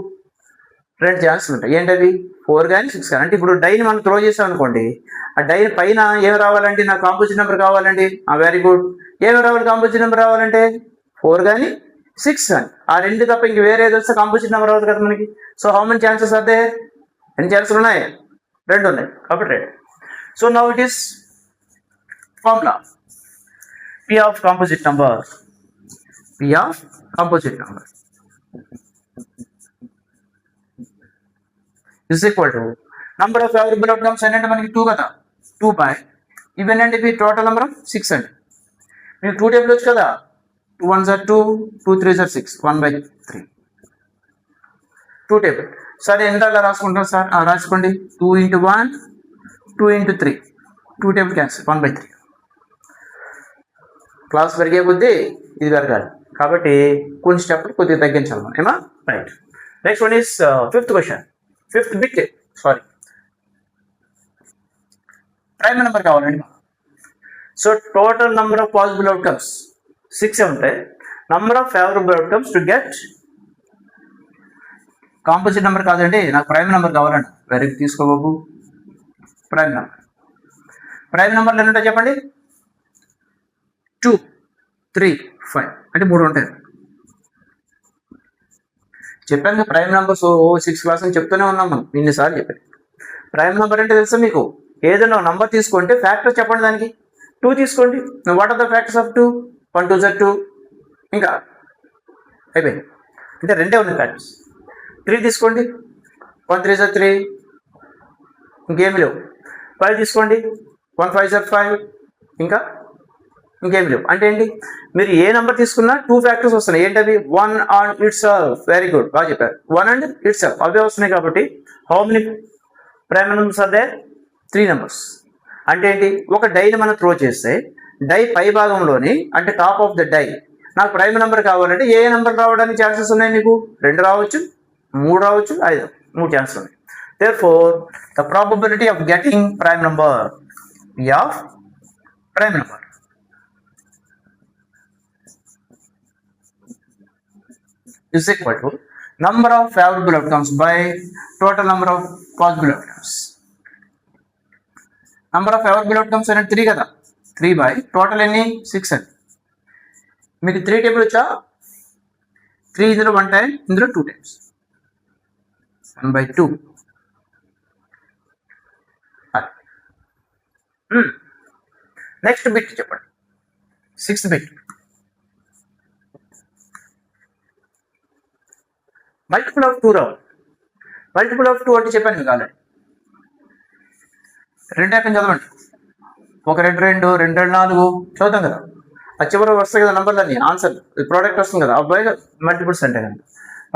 2 ఛాన్సులు ఉంటాయి. ఏంటవి, 4 కానీ 6 కానీ. అంటే ఇప్పుడు డైని మనం త్రో చేసాం అనుకోండి, ఆ డై పైన ఏమి రావాలంటే, నాకు కాంపోజిట్ నెంబర్ కావాలండి, వెరీ గుడ్. ఏమి రావాలి కాంపోజిట్ నెంబర్ రావాలంటే 4 కానీ 6 కానీ, ఆ 2 తప్ప ఇంక వేరే ఏది వస్తే కాంపోజిట్ నెంబర్ రావాలి కదా మనకి. సో హౌ మెనీ ఛాన్సెస్ అదే, ఎన్ని ఛాన్సులు ఉన్నాయి, 2 ఉన్నాయి కాబట్టి 2. So now it is formula. P of composite number. P of composite number is equal to number of favorable outcomes అంటే మనకి 2 కదా 2 by ఈవెన్ అంటే ఇది టోటల్ నెంబర్ ఆఫ్ 6 అండి మీకు 2 టేబుల్ వచ్చు కదా 2 1s are 2 2 3s are 6 1/3 2 table సరే ఎంత అలా రాసుకుంటాం సార్ రాసుకోండి 2 into 1 2 into 3 2 table cancel 1/3 class పెరిగే కొద్దీ ఇది పెరగాలి కాబట్టి కొన్ని స్టెప్లు కొద్దిగా తగ్గించాలి మనం ఏమా right next one is fifth question fifth bit sorry prime number కావాలండి so total number of possible outcomes 6 ఉంటాయి number of favourable outcomes to get composite number కాదండి నాకు ప్రైమ్ నెంబర్ కావాలండి వెరీ తీసుకోబాబు ప్రైమ్ నెంబర్లు ఎన్ని ఉంటాయి చెప్పండి 2 3 5 అంటే 3 ఉంటాయి చెప్పాను ప్రైమ్ నెంబర్స్ 6 క్లాస్ అని చెప్తూనే ఉన్నాం మనం ఇన్నిసార్లు చెప్పాను ప్రైమ్ నెంబర్ అంటే తెలుసా మీకు ఏదైనా నంబర్ తీసుకుంటే ఫ్యాక్టర్ చెప్పండి దానికి 2 తీసుకోండి what are the factors of 2 1 2 2 ఇంకా అయిపోయింది అంటే రెండే ఉన్నాయి ఫ్యాక్టర్స్ 3 తీసుకోండి 1 3 3 ఇంకేమి లేవు 5 తీసుకోండి 1 5 5 ఇంకా ఇంకేమి లేవు అంటే ఏంటి మీరు ఏ నెంబర్ తీసుకున్నా 2 ఫ్యాక్టర్స్ వస్తున్నాయి ఏంటవి 1 and itself very good బాగా చెప్పారు 1 అండ్ ఇట్స్ సెల్ఫ్ అవే వస్తున్నాయి కాబట్టి how many prime numbers are there 3 numbers అంటే ఏంటి ఒక డైని మనం త్రో చేస్తే డై పై భాగంలోని అంటే టాప్ ఆఫ్ ద డై నాకు ప్రైమ్ నెంబర్ కావాలంటే ఏ నెంబర్ రావడానికి ఛాన్సెస్ ఉన్నాయి నీకు 2 రావచ్చు 3 రావచ్చు 5 3 ఛాన్సెస్ ఉన్నాయి therefore the probability of getting prime number P of prime number is equal to number of favorable outcomes by total number of possible outcomes. Number of favorable outcomes అనేది 3 కదా 3 by total ఎన్ని 6 అని మీకు 3 టేబుల్ వచ్చా 3 ఇందులో 1 టైం ఇందులో 2 టైమ్స్ 1/2 నెక్స్ట్ బిట్ చెప్పండి 6th bit multiple of 2 Rao multiple of 2 అంటే చెప్పాను మీకు ఆల్రెడీ 2 ఎక్కడ చదవండి 1 2 2 2 4 చదువుతాం కదా ఆ చివరి వస్తాయి కదా నంబర్లన్నీ ఆన్సర్ ప్రోడక్ట్ వస్తుంది కదా అబ్బాయి మల్టిపుల్స్ అంటే కదా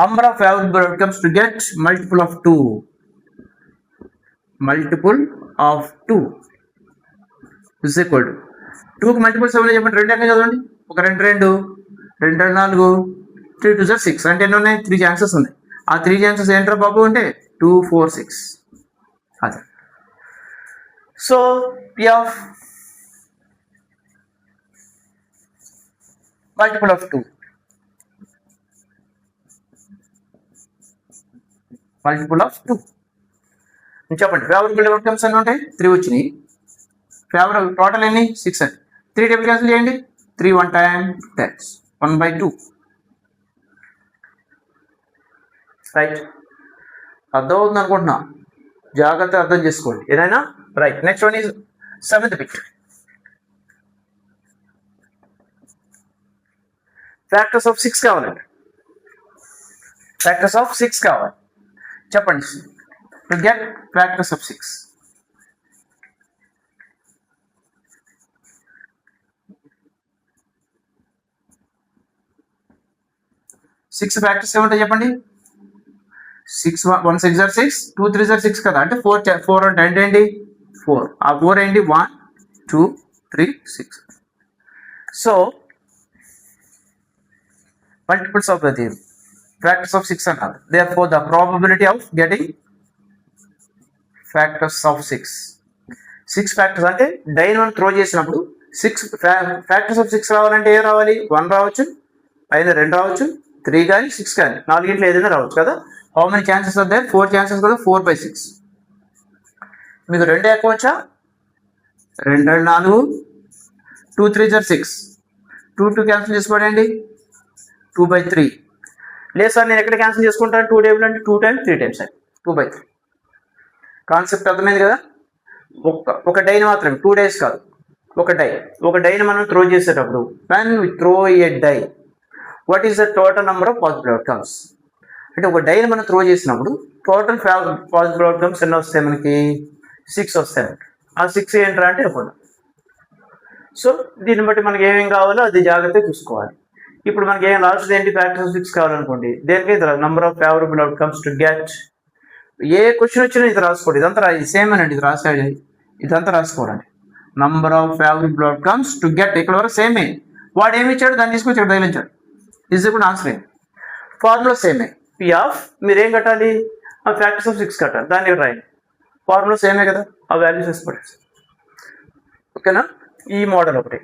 number of favourable outcomes to get multiple of 2 is equal to 2 కి మల్టిపుల్స్ ఏమైనా చెప్పండి 2 ఎక్కడ చదవండి 1 2 2 2 4 3 2 6 అంటే ఎన్ని ఉన్నాయి 3 ఛాన్సెస్ ఉన్నాయి ఆ 3 ఛాన్సెస్ ఏంట్రా బాబు అంటే 2 4 6 అదే so P of multiple of 2 చెప్పండి ఫేవరబుల్ అవుట్కమ్స్ అన్నీ ఉంటాయి 3 వచ్చినాయి ఫేవరబుల్ టోటల్ ఎన్ని 6 అని 3 టేబుల్ క్యాన్సిల్ చేయండి 3 1 టైం 1/2 రైట్ అర్థమవుతుంది అనుకుంటున్నా జాగ్రత్త అర్థం చేసుకోండి ఏదైనా right next one is 7th bit factors of 6 కావాలండి ఫ్యాక్టర్స్ ఆఫ్ 6 కావాలి చెప్పండి to get factors of 6 6 factors ఏమంటాయి చెప్పండి 6 1 6 are 6 2 3 are 6 కదా అంటే 4 అంటే ఏంటి 4 ఆ 4 ఏంటి 1 2 3 6 so multiples of the factors of 6 అన్నారు therefore the probability of getting factors of 6 factors అంటే డైన్ వన్ త్రో చేసినప్పుడు 6 ఫ్యాక్టర్స్ ఆఫ్ 6 రావాలంటే ఏం రావాలి 1 రావచ్చు పైన 2 రావచ్చు 3 కానీ 6 కానీ 4 ఏదైనా రావచ్చు కదా how many chances are there 4 chances కదా 4/6 మీకు 2 ఎక్కువ వచ్చా 2 4 2 3 are 6 2 క్యాన్సిల్ చేసుకోండి 2/3 లేదు సార్ నేను ఎక్కడ క్యాన్సిల్ చేసుకుంటాను 2 టేబుల్ అంటే 2 టైమ్స్ 3 టైమ్స్ 2/3 కాన్సెప్ట్ అర్థమైంది కదా ఒక డైని మాత్రమే 2 days కాదు ఒక డైని మనం త్రో చేసేటప్పుడు when we throw a die, what is the total number of possible outcomes? అంటే ఒక డైని మనం త్రో చేసినప్పుడు టోటల్ పాసిబుల్ అవుట్కమ్స్ ఎన్ని వస్తాయి మనకి? 6 వస్తాయి. ఆ 6 ఏంట్రా అంటే ఇప్పుడు సో దీన్ని బట్టి మనకి ఏమేమి కావాలో అది జాగ్రత్తగా చూసుకోవాలి. ఇప్పుడు మనకి ఏం లాస్ట్ ఏంటి ఫ్యాక్టర్ ఆఫ్ 6 కావాలనుకోండి, దేనికైతే number of favourable outcomes to get. ఏ క్వశ్చన్ వచ్చినా ఇది రాసుకోండి, ఇదంతా సేమ్ అండి, ఇది రాసేది ఇదంతా రాసుకోవాలండి. Number of favourable outcomes to get, ఇక్కడ వరకు సేమే. వాడు ఏమి ఇచ్చాడు దాన్ని తీసుకొచ్చాడు బయలుంచాడు, ఇది కూడా ఆన్సర్ ఏంటి, ఫార్ములా సేమే. పి ఆఫ్ మీరు ఏం కట్టాలి, ఆ ఫ్యాక్టర్స్ ఆఫ్ 6 కట్టాలి, దాన్ని రాయండి. ఫార్ములా సేమే కదా, ఆ వాల్యూస్ వేసుకోండి. ఓకేనా, ఈ మోడల్ ఒకటి.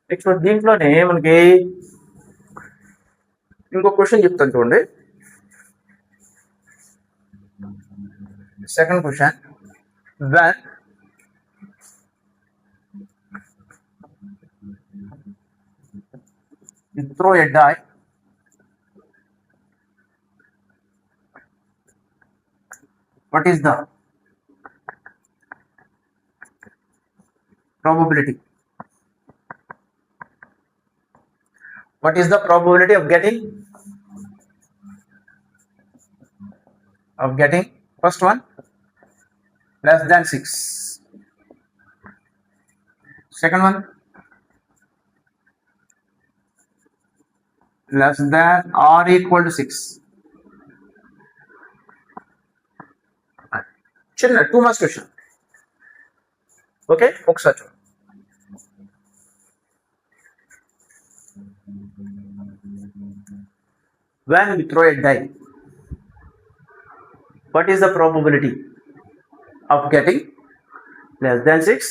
నెక్స్ట్ దీంట్లోనే మనకి ఇంకో క్వశ్చన్ చెప్తాను చూడండి. Second question, when you throw a die, what is the probability? What is the probability of getting first one less than 6, second one less than or equal to 6. చిన్న 2 మార్క్స్ క్వశ్చన్. ఓకే, ఒకసారి చూడండి. When we throw a die, what is the probability of getting less than 6,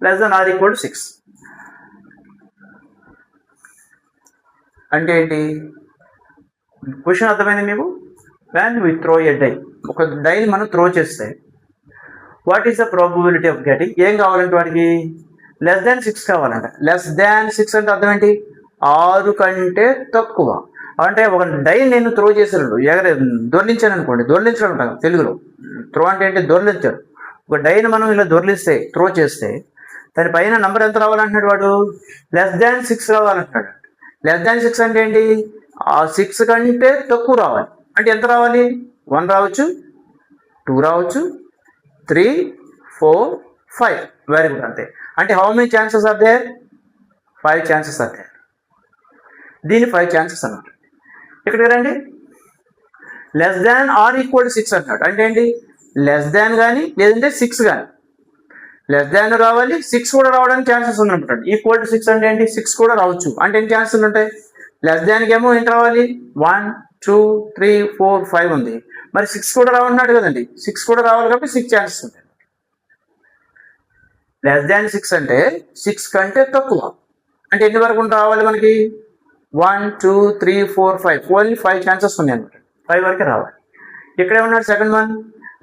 less than or equal to 6? అంటే ఏంటి క్వశ్చన్ అర్థమైంది మీకు? when we throw a die, ఒక డైని మనం త్రో చేస్తే what is the probability of getting, ఏం కావాలంటే వాడికి లెస్ దాన్ 6 కావాలంట. లెస్ దాన్ 6 అంటే అర్థం ఏంటి, 6 కంటే తక్కువ. అంటే ఒక డై నేను త్రో చేసాడు, దొర్లించాను అనుకోండి, దొర్లించడం అంటాం తెలుగులో. త్రో అంటే ఏంటి, దొర్లించాడు. ఒక డైని మనం ఇలా దొర్లిస్తే, త్రో చేస్తే దాని పైన నంబర్ ఎంత రావాలంటున్నాడు వాడు, లెస్ దాన్ 6 రావాలంటున్నాడు. లెస్ దాన్ 6 అంటే ఏంటి, ఆ 6 కంటే తక్కువ రావాలి. అంటే ఎంత రావాలి, 1 రావచ్చు, 2 రావచ్చు, 3, 4, 5. వెరీ గుడ్, అంతే. అంటే how many chances are there, 5 chances are there. దీని 5 ఛాన్సెస్ అన్నమాట. ఇక్కడ రండి, less than or equal to 6 అంటున్నాడు. అంటే ఏంటి, లెస్ దాన్ కానీ లేదంటే 6 కానీ. లెస్ దాన్ రావాలి, 6 కూడా రావడానికి ఛాన్సెస్ ఉందనుకుంటాడు. ఈక్వల్ టు 6 అంటే ఏంటి, 6 కూడా రావచ్చు. అంటే ఎన్ని ఛాన్సెస్ ఉంటాయి, లెస్ దాన్కి ఏమో ఏంటి రావాలి, 1, 2, 3, 4, 5 ఉంది. మరి 6 కూడా రావన్నాడు కదండి, 6 కూడా రావాలి కాబట్టి 6 ఛాన్సెస్ ఉంటాయి. లెస్ దాన్ 6 అంటే 6 కంటే తక్కువ. అంటే ఎన్ని వరకు రావాలి మనకి, 1, 2, 3, 4, 5. ఓన్లీ 5 ఛాన్సెస్ ఉన్నాయి అనమాట, 5 వరకే రావాలి. ఇక్కడ ఏమన్నాడు second one,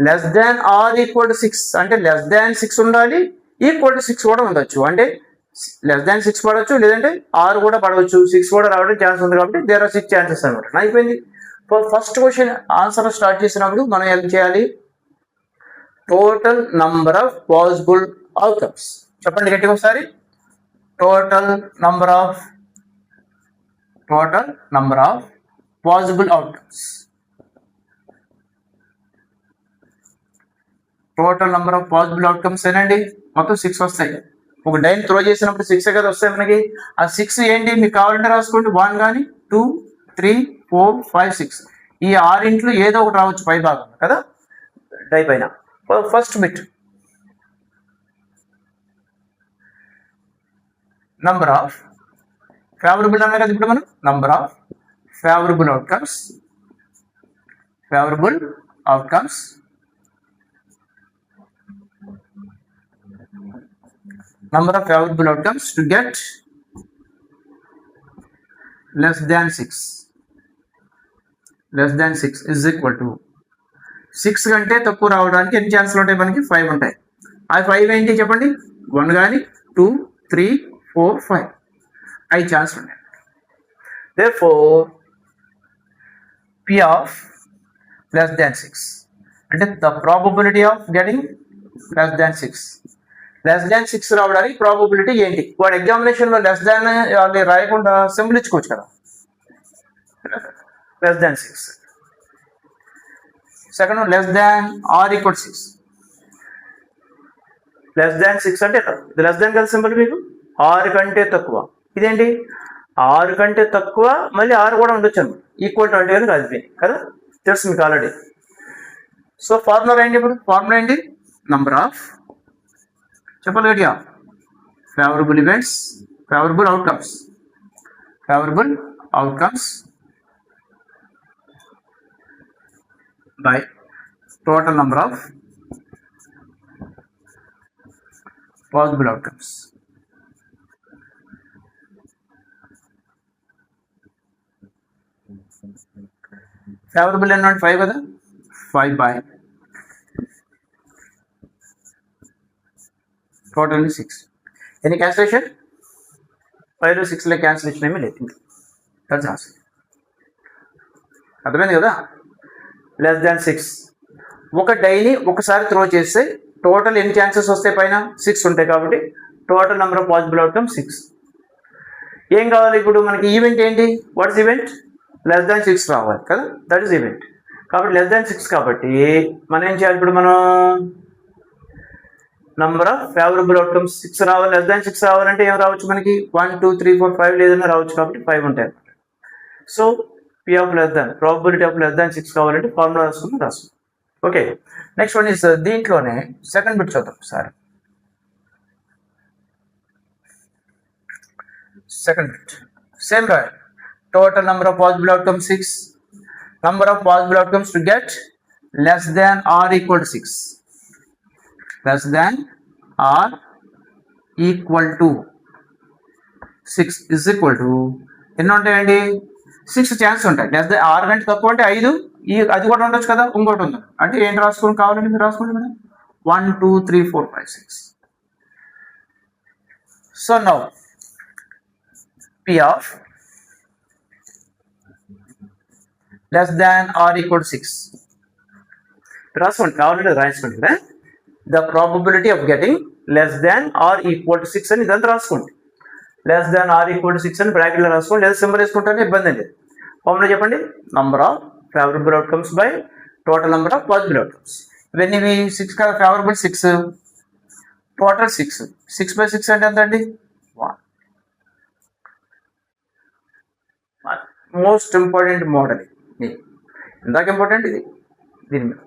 less than or equal to 6. అంటే లెస్ దాన్ 6 ఉండాలి, ఈక్వల్ టు 6 కూడా ఉండొచ్చు. అంటే లెస్ దాన్ 6 పడవచ్చు, లేదంటే ఆర్ కూడా పడవచ్చు. 6 కూడా రావడానికి ఛాన్స్ ఉంది కాబట్టి దేర్ ఆర్ 6 ఛాన్సెస్ అనమాట. అయిపోయింది. ఫస్ట్ క్వశ్చన్ ఆన్సర్ స్టార్ట్ చేసినప్పుడు మనం ఏం చేయాలి, total number of possible outcomes. చెప్పండి గట్టిగా ఒకసారి, total number of possible outcomes. Total number of possible outcomes ఏనండి, మొత్తం 6 వస్తాయి. ఒక డైన్ త్రో చేసినప్పుడు 6 కదా వస్తాయి మనకి. ఆ 6 ఏంటి మీకు కావాలంటే రాసుకోండి, 1 కానీ 2, 3, 4, 5, 6. ఈ 6 ఇంట్లో ఏదో ఒకటి రావచ్చు పై భాగం కదా డై పైన. First bit number of favourable అన్నా కదా ఇప్పుడు మనం, number of favourable outcomes number of favorable outcomes to get less than 6 is equal to 6 కంటే తక్కువ రావడానికి ఎన్ని ఛాన్సులు ఉంటాయి మనకి, 5 ఉంటాయి. ఆ 5 ఏంటి చెప్పండి? 1 కానీ 2, 3, 4, 5 5 ఛాన్స్ ఉన్నాయి. Therefore P of less than 6 అంటే the probability of getting less than 6 less than 6 రావడానికి ప్రాబబిలిటీ ఏంటి? వాడు ఎగ్జామినేషన్లో లెస్ దాన్ అది రాయకుండా సింబల్ ఇచ్చుకోవచ్చు కదా, less than 6. Second less than or equal 6. Less than 6 అంటే ఇది లెస్ దాన్ కదా సింబల్ మీకు, 6 కంటే తక్కువ. ఇదేంటి 6 కంటే తక్కువ, మళ్ళీ 6 కూడా ఉండొచ్చు అనమాట. ఈక్వల్ టు అంటే కనుక అది కదా, తెలుసు మీకు ఆల్రెడీ. సో ఫార్ములా ఏంటి? ఇప్పుడు ఫార్ములా ఏంటి? నంబర్ ఆఫ్ చెప్పాలి గట్టిగా, favourable events, favourable outcomes by total number of possible outcomes. Favourable ఎన్నో 5 కదా, 5 బై టోటల్ 6. ఎన్ని క్యాన్సిలేషన్? 5 6లో క్యాన్సిలేషన్ ఏమీ లేదు. That's answer. అర్థమైంది కదా? లెస్ దాన్ 6 ఒక డైని ఒకసారి త్రో చేస్తే టోటల్ ఎన్ని ఛాన్సెస్ వస్తాయి? పైన 6 ఉంటాయి కాబట్టి total number of possible outcome 6. ఏం కావాలి ఇప్పుడు మనకి? ఈవెంట్ ఏంటి? What is event? Less than 6 రావాలి కదా, దట్ ఈస్ ఈవెంట్. కాబట్టి లెస్ దాన్ 6 కాబట్టి మనం ఏం చేయాలి? ఇప్పుడు మనం నంబర్ ఆఫ్ ఫేవరబుల్ అవుట్కమ్స్ 6 రావాలి. లెస్ దాన్ 6 రావాలంటే ఏం రావచ్చు మనకి? 1, 2, 3, 4, 5 లేదన్నా రావచ్చు కాబట్టి 5 ఉంటాయి అన్నమాట. So P of less than, probability of less than 6 కావాలంటే ఫార్ములా రాసుకుంటే ఓకే. నెక్స్ట్ వన్ ఇస్ దీంట్లోనే సెకండ్ బిట్ చూద్దాం సార్. సెకండ్ బిట్ సేమ్ రాయ్, total number of possible outcome 6, number of possible outcomes to get less than or equal to 6, less than or equal to 6 is equal to ఎన్ని ఉంటాయండి? 6 ఛాన్స్ ఉంటాయి. లెస్ దాన్ 6 కంటే తక్కువ అంటే 5, అది కూడా ఉండొచ్చు కదా, ఇంకోటి ఉంది అంటే ఏంటి రాసుకోండి, కావాలంటే మీరు రాసుకోండి madam. 1, 2, 3, 4, 5, 6. So now P of less than or equal to 6 రాసుకోండి, కావాలంటే రాసుకోండి కదా. The probability of getting less than or equal to 6 అని ఇదంతా రాసుకోండి. Less than or equal to 6 అని బ్రాకెట్లో రాసుకోండి, లేదా సింబల్ వేసుకుంటే ఇబ్బంది అండి. ఫార్ములా చెప్పండి. Number of favourable outcomes by total number of possible outcomes. ఇవన్నీ 6 కదా, ఫేవరబుల్ 6, టోటల్ 6. 6 బై 6 అంటే ఎంత అండి? 1. మోస్ట్ ఇంపార్టెంట్ మోడల్ ఇందాక ఇంపార్టెంట్ ఇది. దీని మీద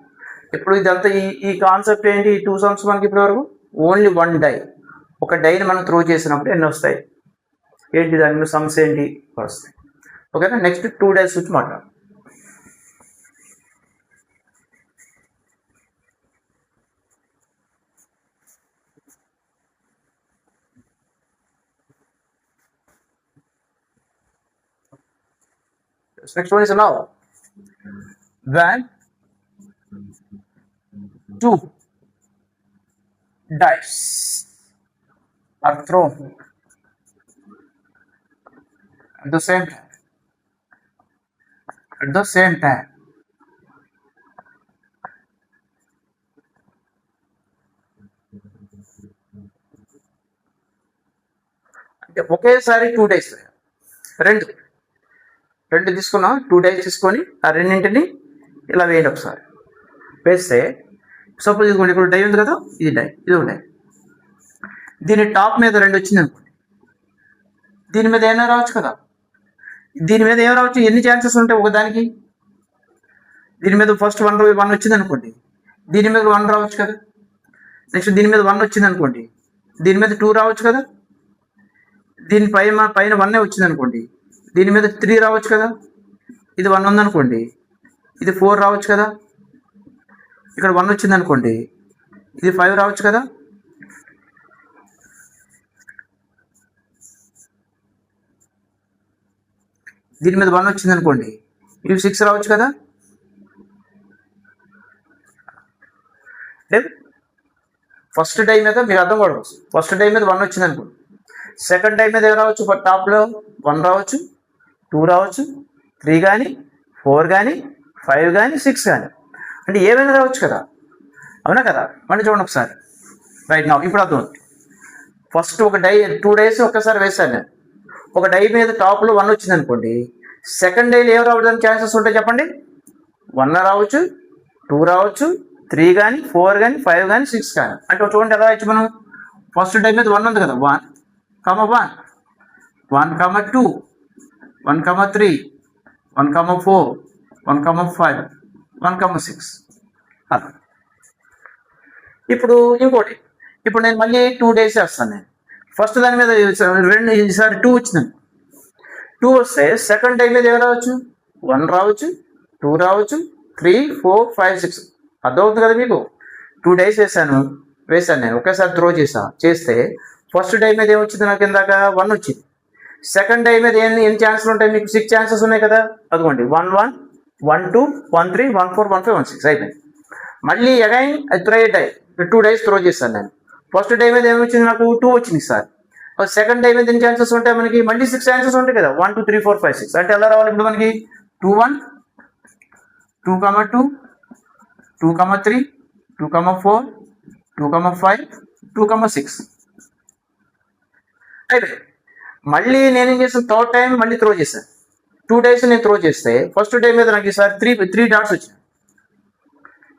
ఇప్పుడు ఇదంతా ఈ కాన్సెప్ట్ ఏంటి? ఈ 2 సమ్స్ మనకి ఇప్పటి వరకు ఓన్లీ 1 డై, ఒక డైని మనం త్రో చేసినప్పుడు ఎన్ని వస్తాయి ఏంటి, దాని సమ్స్ ఏంటి వస్తాయి. ఓకేనా? నెక్స్ట్ 2 డైస్ వచ్చి మాట్లాడు. Next one is now when 2 dice are thrown at the same time. అంటే ఒకేసారి 2 డైస్, రెండు తీసుకున్నా, 2 డైస్ తీసుకొని ఆ రెండింటిని ఇలా వేయండి. ఒకసారి వేస్తే సపోజ్ ఇదిగోండి, ఇక్కడ డై ఉంది కదా, ఇది డై, ఇది ఒక డై. దీని టాప్ మీద 2 వచ్చింది అనుకోండి, దీని మీద ఏమైనా రావచ్చు కదా, దీని మీద ఏం రావచ్చు? ఎన్ని ఛాన్సెస్ ఉంటాయి ఒకదానికి? దీని మీద ఫస్ట్ 1 వచ్చింది అనుకోండి, దీని మీద 1 రావచ్చు కదా. నెక్స్ట్ దీని మీద 1 వచ్చింది అనుకోండి, దీని మీద 2 రావచ్చు కదా. దీని పైన 1 వచ్చింది అనుకోండి, దీని మీద 3 రావచ్చు కదా. ఇది 1 ఉందనుకోండి, ఇది 4 రావచ్చు కదా. ఇక్కడ 1 వచ్చింది అనుకోండి, ఇది 5 రావచ్చు కదా. దీని మీద 1 వచ్చింది అనుకోండి, ఇవి 6 రావచ్చు కదా. ఫస్ట్ డై మీద మీకు అర్థం కూడా ఫస్ట్ డై మీద 1 వచ్చింది అనుకోండి, సెకండ్ డై మీద ఏం రావచ్చు, టాప్లో 1 రావచ్చు, 2 రావచ్చు, 3 కానీ 4 కానీ 5 కానీ 6 కానీ, అంటే ఏమైనా రావచ్చు కదా, అవునా కదా. మళ్ళీ చూడండి ఒకసారి, రైట్ నా ఇప్పుడు అర్థం. ఫస్ట్ ఒక డై 2 డైస్ ఒక్కసారి వేసాను నేను, ఒక డై మీద టాప్లో 1 వచ్చింది అనుకోండి, సెకండ్ డైలో ఏం రావడానికి ఛాన్సెస్ ఉంటాయి చెప్పండి, 1 రావచ్చు, 2 రావచ్చు, 3 కానీ 4 కానీ 5 కానీ 6 కానీ. అంటే చూడండి ఎలా ఇచ్చి మనం ఫస్ట్ డై మీద 1 ఉంది కదా, 1, 1, 1, 2, 1, 3, 1, 4, 1, 5, 1, 6 అలా. ఇప్పుడు ఇంకోటి, ఇప్పుడు నేను మళ్ళీ 2 డేస్ వేస్తాను. నేను ఫస్ట్ దాని మీద ఈసారి 2 వచ్చిందండి, 2 వస్తే సెకండ్ డై మీద ఏం రావచ్చు, 1 రావచ్చు, 2 రావచ్చు, 3, 4, 5, 6 అర్థమవుతుంది కదా మీకు. 2 డేస్ వేసాను నేను ఒకేసారి త్రో చేస్తే ఫస్ట్ డై మీద ఏమొచ్చింది నాకు ఇందాక 1 వచ్చింది, సెకండ్ డై మీద ఎన్ని ఛాన్సెస్ ఉంటాయి మీకు, 6 ఛాన్సెస్ ఉన్నాయి కదా, అదిగోండి 1, 1, 1, 2, 1, 3, 1, 4, 1, 5, 1, 6 అయిపోయింది. మళ్ళీ అగైన్ త్రై డై 2 డేస్ త్రో చేస్తాను నేను, ఫస్ట్ డే మీద ఏమొచ్చింది నాకు 2 వచ్చింది సార్, సెకండ్ డే మీద ఎన్ని ఛాన్సెస్ ఉంటాయి మనకి, మళ్ళీ 6 ఛాన్సెస్ ఉంటాయి కదా, 1, 2, 3, 4, 5, 6 అంటే ఎలా రావాలి ఇప్పుడు మనకి, 2, 1, 2, 2, 2, 3, 2, 4, 2, 5, 2, 6 అయితే మళ్ళీ నేనేం చేస్తాను, థర్డ్ టైం మళ్ళీ త్రో చేశాను, 2 డేస్ నేను త్రో చేస్తే ఫస్ట్ డే మీద నాకు ఈసారి 3 డాట్స్ వచ్చినాయి,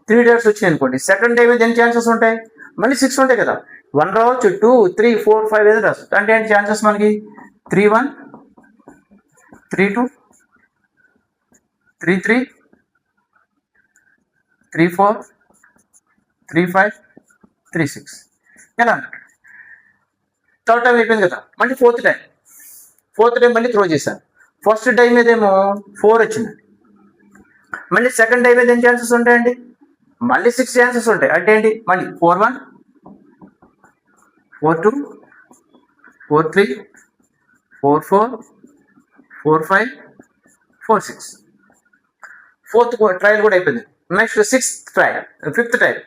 3 డాట్స్ వచ్చినాయి అనుకోండి, సెకండ్ డే మీద ఎన్ని ఛాన్సెస్ ఉంటాయి, మళ్ళీ 6 ఉంటాయి కదా, 1 రావచ్చు, 2, 3, 4, 5 ఏదో రావచ్చు, అంటే ఏంటి ఛాన్సెస్ మనకి 3, 1, 3, 2, 3, 3, 3, 4, 3, 5, 3, 6 ఎలా. థర్డ్ టైం అయిపోయింది కదా, మళ్ళీ ఫోర్త్ టైం మళ్ళీ త్రో చేశాను, ఫస్ట్ టైం మీద ఏమో 4 వచ్చింది, మళ్ళీ సెకండ్ టైం మీద ఎన్ని ఛాన్సెస్ ఉంటాయండి, మళ్ళీ 6 ఛాన్సెస్ ఉంటాయి, అంటే ఏంటి మళ్ళీ 4, 1, 4, 2, 4, 3, 4, 4, 4, 5, 4, 6 ఫోర్త్ ట్రయల్ కూడా అయిపోయింది. నెక్స్ట్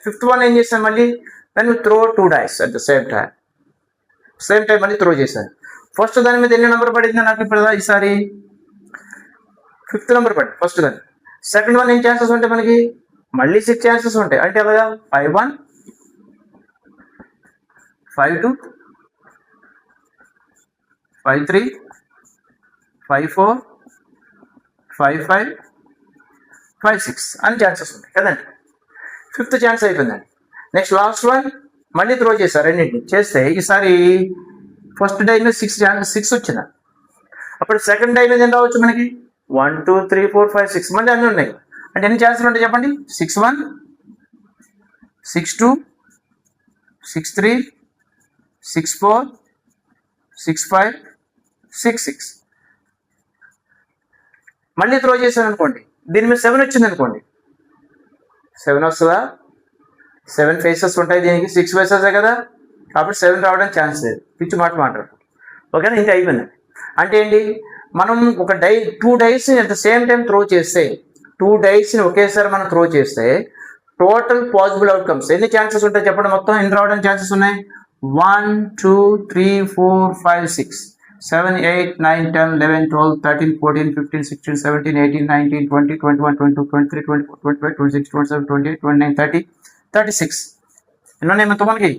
ఫిఫ్త్ వన్ ఏం చేశాను, మళ్ళీ దాన్ని throw 2 dice at the same time మళ్ళీ త్రో చేశాను. ఫస్ట్ దాని మీద ఎన్ని నెంబర్ పడింది నాకు ఇప్పుడు ఈసారి 5th నెంబర్ పడింది ఫస్ట్ దాన్ని. సెకండ్ వన్ ఏం ఛాన్సెస్ ఉంటాయి మనకి, మళ్ళీ 6 ఛాన్సెస్ ఉంటాయి, అంటే అలాగా 5, 1, 5, 2, 5, 3, 5, 4, 5, 5, 5, 6 అని ఛాన్సెస్ ఉంటాయి కదండి. 5th ఛాన్స్ అయిపోయిందండి. నెక్స్ట్ లాస్ట్ వన్ మళ్ళీ త్రో చేశారు, రెండింటిని చేస్తే ఈసారి ఫస్ట్ డై మీద 6 వచ్చింది, అప్పుడు సెకండ్ డై మీద ఎంత రావచ్చు మనకి 1, 2, 3, 4, 5, 6 మళ్ళీ అన్నీ ఉన్నాయి, అంటే ఎన్ని ఛాన్సెస్ ఉంటాయి చెప్పండి, 6, 1, 6, 2, 6, 3, 6, 4, 6, 5, 6, 6 మళ్ళీ త్రో చేశాను అనుకోండి, దీని మీద 7 వచ్చింది అనుకోండి, 7 వస్తుందా, 7 ఫేసెస్ ఉంటాయి దీనికి, 6 ఫేసెస్ కదా, కాబట్టి 7 రావడానికి ఛాన్స్ లేదు, పిచ్చి మాట్లాడు ఓకేనా. ఇంకా అయిపోయింది, అంటే ఏంటి మనం ఒక 2 డైస్ని at the same time throw చేస్తే, 2 డైస్ని ఒకేసారి మనం త్రో చేస్తే టోటల్ పాసిబుల్ అవుట్కమ్స్ ఎన్ని ఛాన్సెస్ ఉంటాయి చెప్పండి, మొత్తం ఎన్ని రావడానికి ఛాన్సెస్ ఉన్నాయి, 1, 2, 3, 4, 5, 6, 7, 8, 9, 10, 11, 12, 13, 14, 15, 16, 17, 18, 19, 20, 21, 22, 23, 24, 25, 26, 27, 28, 29, 30, 36 ఎన్ని ఉన్నాయి మొత్తం మనకి,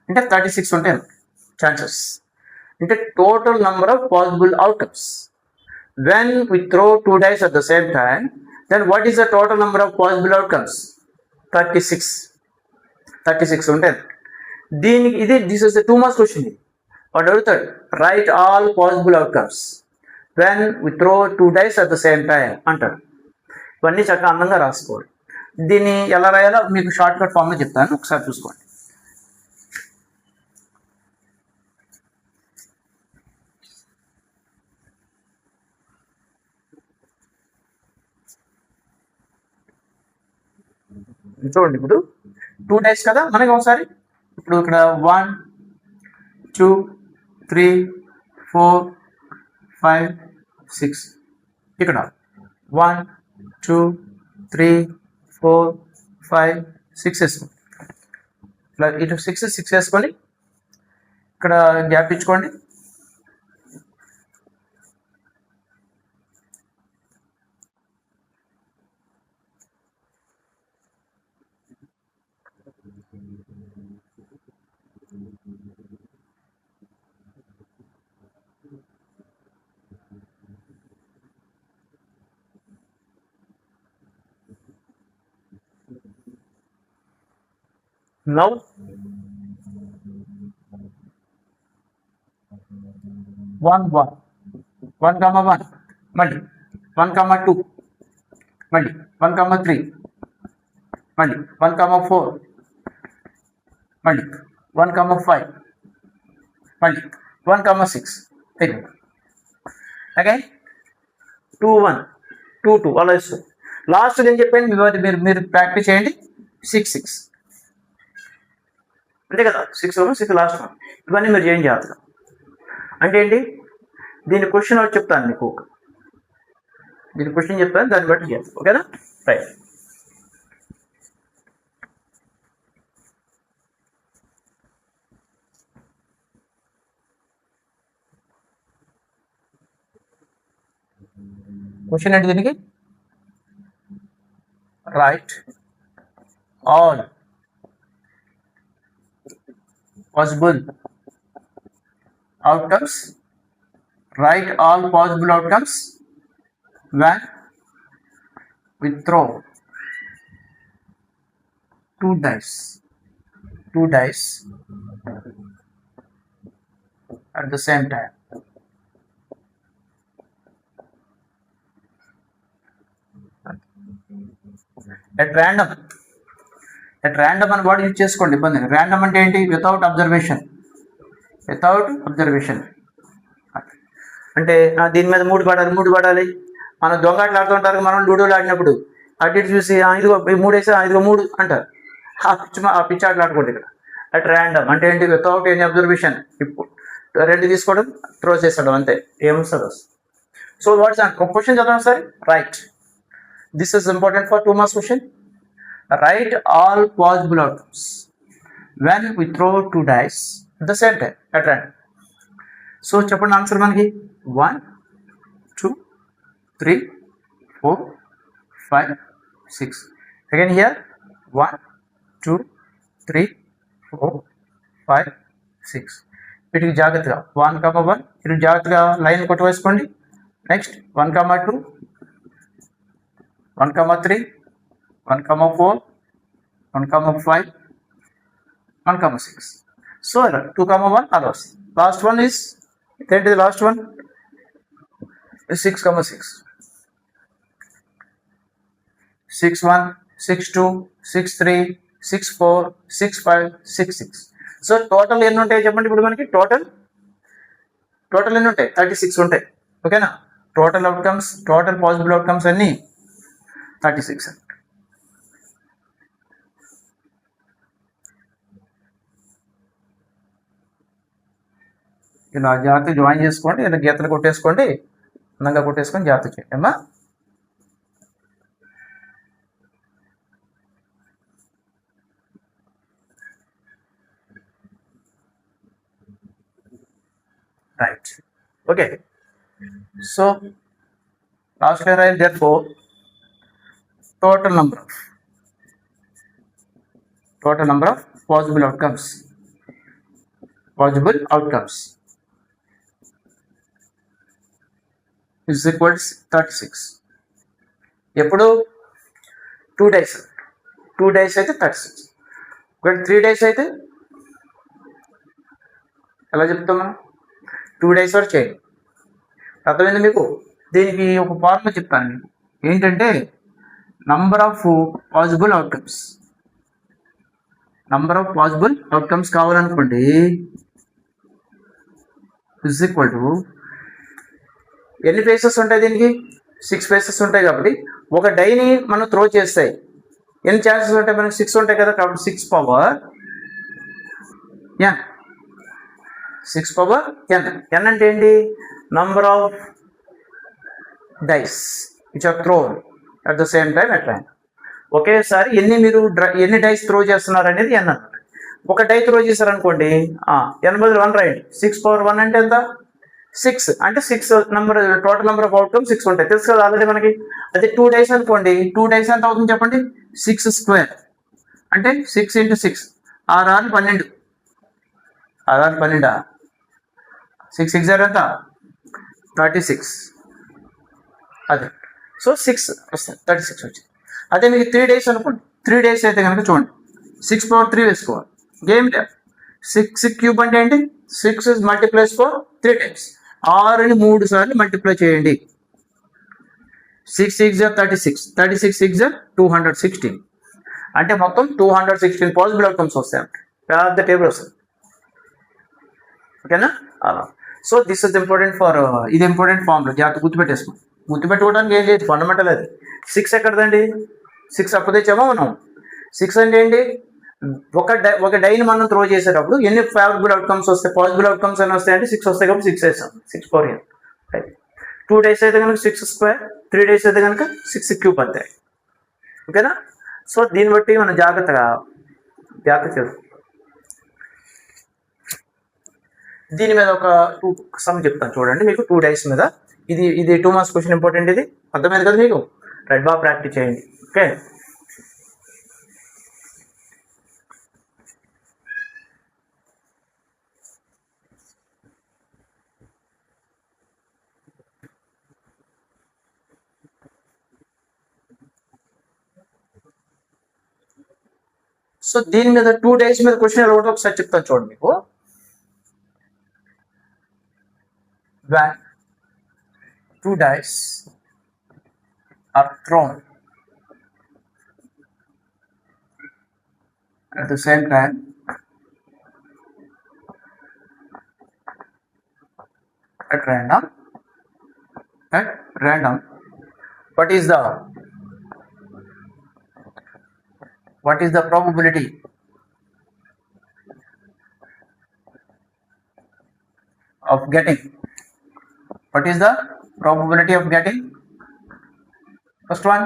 అంటే 36 ఉంటాయి ఛాన్సెస్, అంటే total number of possible outcomes. When we throw 2 dice at the same time, then what is the total number of possible outcomes, 36 ఉంటాయి. దీనికి this is the 2 marks question. వాడు అడుగుతాడు, write all possible outcomes when we throw 2 dice at the same time అంటాడు. ఇవన్నీ చక్కగా అందంగా రాసుకోవాలి. దీన్ని ఎలా రాయాలో మీకు షార్ట్ కట్ ఫామ్లో చెప్తాను, ఒకసారి చూసుకోండి. చూడండి, ఇప్పుడు 2 డైస్ కదా మనకి ఒకసారి, ఇప్పుడు ఇక్కడ 1, 2, 3, 4, 5, 6 ఇక్కడ 1, 2, 3, 4, 5, 6 వేసుకోండి. ఇట్లా ఇటు 6 వేసుకొని ఇక్కడ గ్యాప్ ఇచ్చుకోండి. Now 1, మళ్ళీ 1, 2, మళ్ళీ 1, 3, మళ్ళీ 1, 4, మళ్ళీ 1, 5, మళ్ళీ 1, 6. అగైన్ 2, 1, 2, 2 అలా ఇస్తుంది. లాస్ట్ ఏం చెప్పండి, మీరు ప్రాక్టీస్ చేయండి. 6, అంతే కదా, 6 లాస్ట్ 1. ఇవన్నీ మీరు చేయండి జాగ్రత్తగా. అంటే ఏంటి, దీని క్వశ్చన్ ఒకటి చెప్తాను మీకు, దాన్ని బట్టి చేయాలి. ఓకేనా, రైట్. క్వశ్చన్ ఏంటి దీనికి, right all possible outcomes, write all possible outcomes when we throw two dice at the same time. At random అని వర్డ్ యూజ్ చేసుకోండి, ఇబ్బంది. ర్యాండమ్ అంటే ఏంటి, వితౌట్ అబ్జర్వేషన్. అంటే దీని మీద 3 పడాలి. మనం దొంగాట్లు ఆడుతుంటారు, మనం లూడోలు ఆడినప్పుడు అటు ఇటు చూసి ఇదిగో 3 వేసా, ఇదిగో 3 అంటారు. ఆ పిచ్చి ఆటలు ఆడుకోండి. ఇక్కడ అట్ ర్యాండమ్ అంటే ఏంటి, వితౌట్ ఎనీ అబ్జర్వేషన్. ఇప్పుడు 2 తీసుకోవడం, త్రో చేసడం, అంతే, ఏమొస్తుంది. సో వాట్స్ క్వశ్చన్ చదవండి sir. Right, this is important for 2 marks question. Write all possible outcomes when we throw 2 dice at the same time at random. So చెప్పండి ఆన్సర్ మనకి 1, 2, 3, 4, 5, 6. Again here 1, 2, 3, 4, 5, 6. వీటికి జాగ్రత్తగా 1, 1 ఇటు జాగ్రత్తగా లైన్ కొట్టు వేసుకోండి. నెక్స్ట్ 1, 2, 1, 3, 1, 4, 1, 5, 1, 6. So 2, 1 అలా వస్తుంది. లాస్ట్ వన్ ఈస్ ఏంటిది, లాస్ట్ వన్ 6, 6. 6, 1, 6, 2, 6, 3, 6, 4, 6, 5, 6, 6. సో టోటల్ ఎన్ని ఉంటాయి చెప్పండి. ఇప్పుడు మనకి టోటల్ ఎన్ని ఉంటాయి, 36 ఉంటాయి. ఓకేనా, టోటల్ పాసిబుల్ అవుట్కమ్స్ అన్ని 36. ఇలా జాగ్రత్త జాయిన్ చేసుకోండి, ఇలా గీతలు కొట్టేసుకోండి, అందంగా కొట్టేసుకొని జాగ్రత్త చేయండి అమ్మా. Right, okay. So last clear అయ్యింది. therefore total number of possible outcomes is equals 36. ఎప్పుడు 2 days అయితే 36. ఒకవేళ 3 days అయితే ఎలా చెప్తాం మనం, 2 days వరకు చేయండి. అర్థమైంది మీకు? దీనికి ఒక ఫార్ములా చెప్తాను మీకు, ఏంటంటే నంబర్ ఆఫ్ పాసిబుల్ అవుట్కమ్స్ కావాలనుకోండి ఇజ్ ఈక్వల్ టు, ఎన్ని ఫేసెస్ ఉంటాయి దీనికి, 6 ఫేసెస్ ఉంటాయి. కాబట్టి ఒక డైని మనం త్రో చేస్తాయి, ఎన్ని ఛాన్సెస్ ఉంటాయి మనకి, 6 ఉంటాయి కదా. కాబట్టి 6 పవర్ n అంటే ఏంటి, number of dice which are thrown at the same time at random. ఒకేసారి ఎన్ని డైస్ త్రో చేస్తున్నారు అనేది n అన్నమాట. ఒక డై త్రో చేశారనుకోండి, n బదులు 1 రాయండి. 6 పవర్ 1 అంటే ఎంత? 6 అంటే 6 number, total number of outcome 6 ఉంటాయి, తెలుసు కదా ఆల్రెడీ మనకి. అదే 2 డైస్ అనుకోండి, 2 డైస్ ఎంత అవుతుంది చెప్పండి? 6 స్క్వేర్ అంటే 6 × 6, 6 6 12, 6 6 12, 6 6 0 ఎంత? 36. అదే సో 6 వస్తుంది, 36 వచ్చింది. అదే మీకు 3 డేస్ అనుకోండి, 3 డేస్ అయితే కనుక చూడండి 6 పవర్ 3 వేసుకోవాలి. గేమ్ లేదు. 6 క్యూబ్ అంటే ఏంటి? 6 మల్టిప్లైస్ ఫర్ 3 టైమ్స్. 6ని 3 సార్లు మల్టిప్లై చేయండి. 6 6 36, 36 6 216, అంటే మొత్తం 216 పాసిబుల్ అవుట్కమ్స్ వస్తాయి. పెద్ద టేబుల్ వస్తుంది. ఓకేనా? అలా. So this is important for, ఇది ఇంపార్టెంట్ ఫార్ములా, జాగ్రత్త గుర్తుపెట్టేసుకోండి. గుర్తుపెట్టుకోవడానికి ఏం లేదు, ఫండమెంటల్ అది. 6 ఎక్కడదండి? 6 అప్పదేచ్చామో మనం. 6 అంటే ఏంటి? ఒక డైని మనం త్రో చేసేటప్పుడు ఎన్ని ఫేవరబుల్ అవుట్కమ్స్ వస్తాయి, పాసిబుల్ అవుట్కమ్స్ అని వస్తాయి అంటే 6 వస్తాయి కాబట్టి 6 వేస్తాం. 6 పవర్ n. 2 డేస్ అయితే కనుక 6 స్క్వేర్, 3 డేస్ అయితే కనుక 6 క్యూబ్ అంతాయి. ఓకేనా? సో దీన్ని బట్టి మనం జాగ్రత్త దీని మీద ఒక 2 సమ్ చెప్తాను చూడండి మీకు. 2 డైస్ మీద ఇది 2 మార్క్స్ క్వశ్చన్, ఇంపార్టెంట్. ఇది అర్థమైంది కదా మీకు? రైట్, బాగా ప్రాక్టీస్ చేయండి. ఓకే. సో దీని మీద 2 డేస్ మీద క్వశ్చన్ ఎలా ఉంటుందో ఒకసారి చెప్తాను చూడండి మీకు. When 2 dice are thrown at the same time, at random, what is the probability of getting? What is the probability of getting? First one,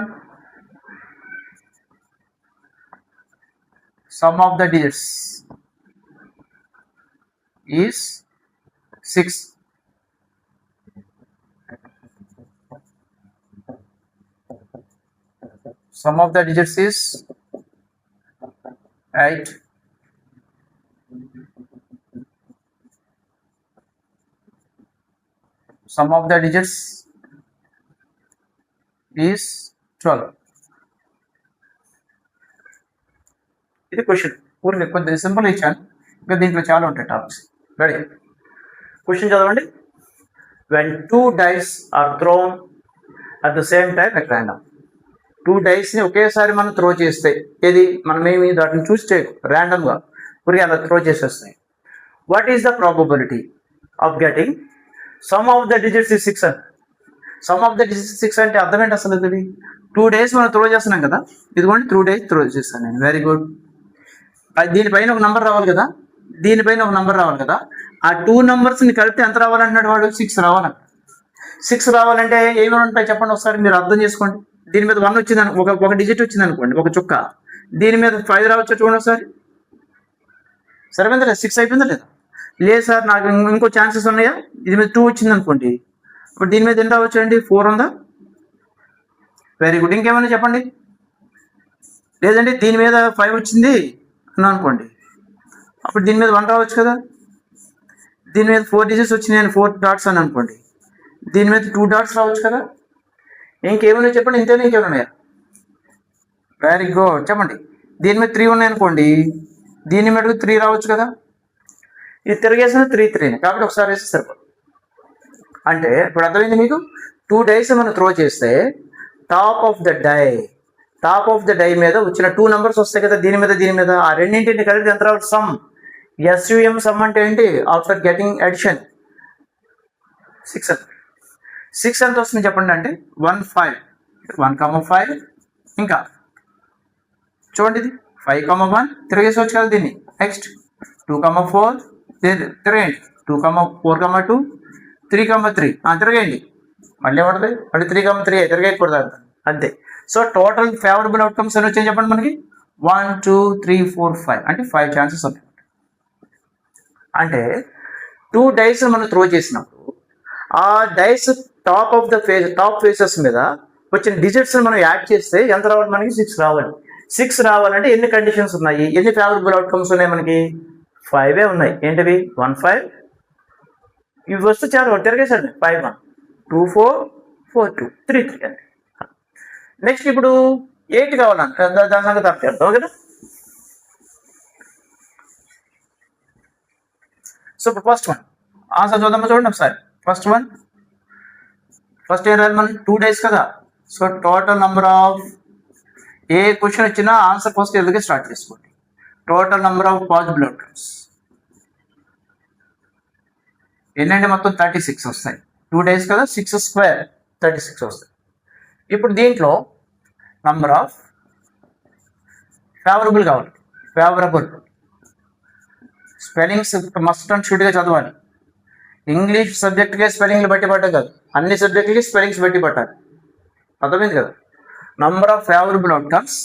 sum of the digits is 6. Sum of the digits is 8. Sum of the digits is 12. ఇది క్వశ్చన్. ఊరికి కొద్దిగా సింపుల్ ఇచ్చాను, ఇంకా దీంట్లో చాలా ఉంటాయి టాపిక్స్. రెడీ? క్వశ్చన్ చదవండి. When 2 dice are thrown at the same time at random. 2 డైస్ని ఒకేసారి మనం త్రో చేస్తే, ఏది మనమేమి దాటిని చూసి చేయకు, ర్యాండమ్గా ఊరికి అలా త్రో చేసేస్తాయి. What is the probability of getting some of the digits is 6 అని. సమ్ ఆఫ్ ద డిజిట్స్ 6 అంటే అర్థం ఏంటి అసలు? ఇది 2 డేస్ మనం త్రో చేస్తున్నాం కదా, ఇదిగోండి 2 డేస్ త్రో చేస్తాను నేను. Very good. దీనిపైన ఒక నెంబర్ రావాలి కదా, దీనిపైన ఒక నెంబర్ రావాలి కదా. ఆ 2 నెంబర్స్ని కలిపితే ఎంత రావాలంటున్నాడు వాడు? 6 రావాలంట. 6 రావాలంటే ఏమేమి ఉంటాయి చెప్పండి ఒకసారి, మీరు అర్థం చేసుకోండి. దీని మీద 1 వచ్చింది, ఒక డిజిట్ వచ్చింది అనుకోండి, ఒక చుక్క. దీని మీద 5 రావచ్చు చూడండి ఒకసారి. సరిపోయిందా లేదా? 6 అయిపోయిందా లేదా? లేదు సార్ నాకు ఇంకో ఛాన్సెస్ ఉన్నాయా? దీని మీద 2 వచ్చింది అనుకోండి, ఇప్పుడు దీని మీద ఎంత రావచ్చు అండి? 4 ఉందా? Very good. ఇంకేమైనా చెప్పండి. లేదండి దీని మీద 5 వచ్చింది అన్నా అనుకోండి, అప్పుడు దీని మీద 1 రావచ్చు కదా. దీని మీద 4 డిజిట్స్ వచ్చినాయి, 4 డాట్స్ అని అనుకోండి, దీని మీద 2 డాట్స్ రావచ్చు కదా. ఇంకేమైనా చెప్పండి. ఇంతేనా? ఇంకేమైనా ఉన్నాయా? వెరీ గుడ్, చెప్పండి. దీని మీద 3 ఉన్నాయి అనుకోండి, దీని మీద 3 రావచ్చు కదా. ఇది తిరిగేసిన 3 కాబట్టి ఒకసారి వేస్తే సరిపోదు. అంటే ఇప్పుడు అర్థమైంది మీకు? 2 డైస్ మనం త్రో చేస్తే టాప్ ఆఫ్ ద డై మీద వచ్చిన 2 నెంబర్స్ వస్తాయి కదా, దీని మీద. ఆ రెండింటిని కలిపి ఎంత రావచ్చు? సమ్. SUM సమ్ అంటే ఏంటి? After getting addition 6. 6 ఎంత వస్తుంది చెప్పండి అంటే 1 5 ఇంకా చూడండి, ఇది 5 1 తిరిగేసవచ్చు కదా దీన్ని. నెక్స్ట్ 2 4 తిరగండి, 2 4 2 3 3 తిరగండి, మళ్ళీ పడుతుంది, మళ్ళీ 3 3 తిరగకూడదు అంతే. సో టోటల్ ఫేవరబుల్ అవుట్కమ్స్ అని వచ్చాయి చెప్పండి మనకి 1 2 3 4 5 అంటే 5 ఛాన్సెస్ ఉన్నాయి. అంటే 2 డైస్ మనం త్రో చేసినప్పుడు ఆ డైస్ టాప్ ఫేసెస్ మీద వచ్చిన డిజిట్స్ మనం యాడ్ చేస్తే ఎంత రావాలి? మనకి 6 రావాలి. 6 రావాలంటే ఎన్ని కండిషన్స్ ఉన్నాయి, ఎన్ని ఫేవరబుల్ అవుట్కమ్స్ ఉన్నాయి? మనకి 5 ఉన్నాయి. ఏంటివి? 1 5 ఇవి వస్తే చాలా తిరగేసండి. 5 1 2 4 4 2 3 3 అండి. నెక్స్ట్ ఇప్పుడు 8 కావాలంట, దాని సంగతి అర్థం చేద్దాం. ఓకేనా? సో ఇప్పుడు ఫస్ట్ వన్ ఆన్సర్ చూద్దామా? చూడండి ఒకసారి. ఫస్ట్ ఏం రాయాలి మనం? 2 డేస్ కదా. సో టోటల్ నంబర్ ఆఫ్ ఏ క్వశ్చన్ వచ్చినా ఆన్సర్ ఫస్ట్ ఎదురుగా స్టార్ట్ చేసుకోండి. Total number of possible outcomes ఎన్నంటే మొత్తం 36 వస్తాయి. 2 డేస్ కదా, 6 స్క్వేర్ 36 వస్తాయి. ఇప్పుడు దీంట్లో నంబర్ ఆఫ్ ఫేవరబుల్ కావాలి. ఫేవరబుల్ స్పెల్లింగ్స్ మస్ట్ అండ్ షుడ్గా చదవాలి. ఇంగ్లీష్ సబ్జెక్ట్కే స్పెల్లింగ్లు బట్టి పట్టాలి కాదు, అన్ని సబ్జెక్టులకి స్పెల్లింగ్స్ బట్టి పట్టాలి. అర్థమైంది కదా? Number of favourable outcomes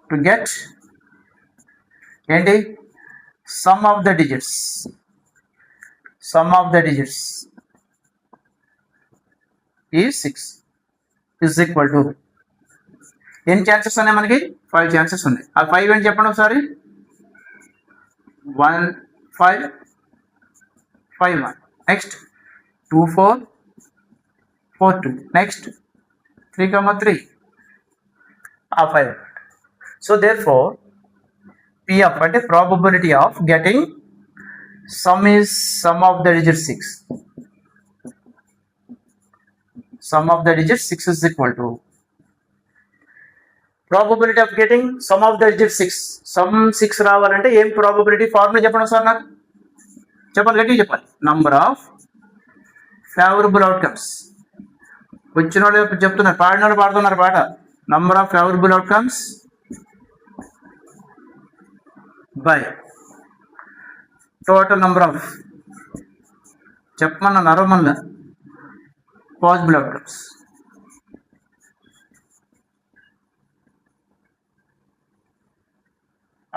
to get ఏంటి? Sum of the digits is 6 is equal to ఎన్ని ఛాన్సెస్ ఉన్నాయి మనకి? 5 ఛాన్సెస్ ఉన్నాయి. ఆ 5 ఏంటి చెప్పండి ఒకసారి. 1 5 5 1 నెక్స్ట్ 2 4 4 2 నెక్స్ట్ 3 3 ఆ 5. సో దేర్ ఫోర్ పిఎఫ్ అంటే probability of getting some is some of the digit 6. Some of the digit 6 is equal to probability of getting some of the digit 6. Some 6 రావాలంటే ఏం ప్రాబబిలిటీ? ఫార్ములా చెప్పండి సార్ నాకు. చెప్పాలి, గట్టిగా చెప్పాలి. Number of favourable outcomes. వచ్చిన వాళ్ళు చెప్తున్నారు, పాడిన వాళ్ళు పాడుతున్నారు పాట. Number of favourable outcomes by total number of చెప్పమన్న నరమల్ల possible outcomes.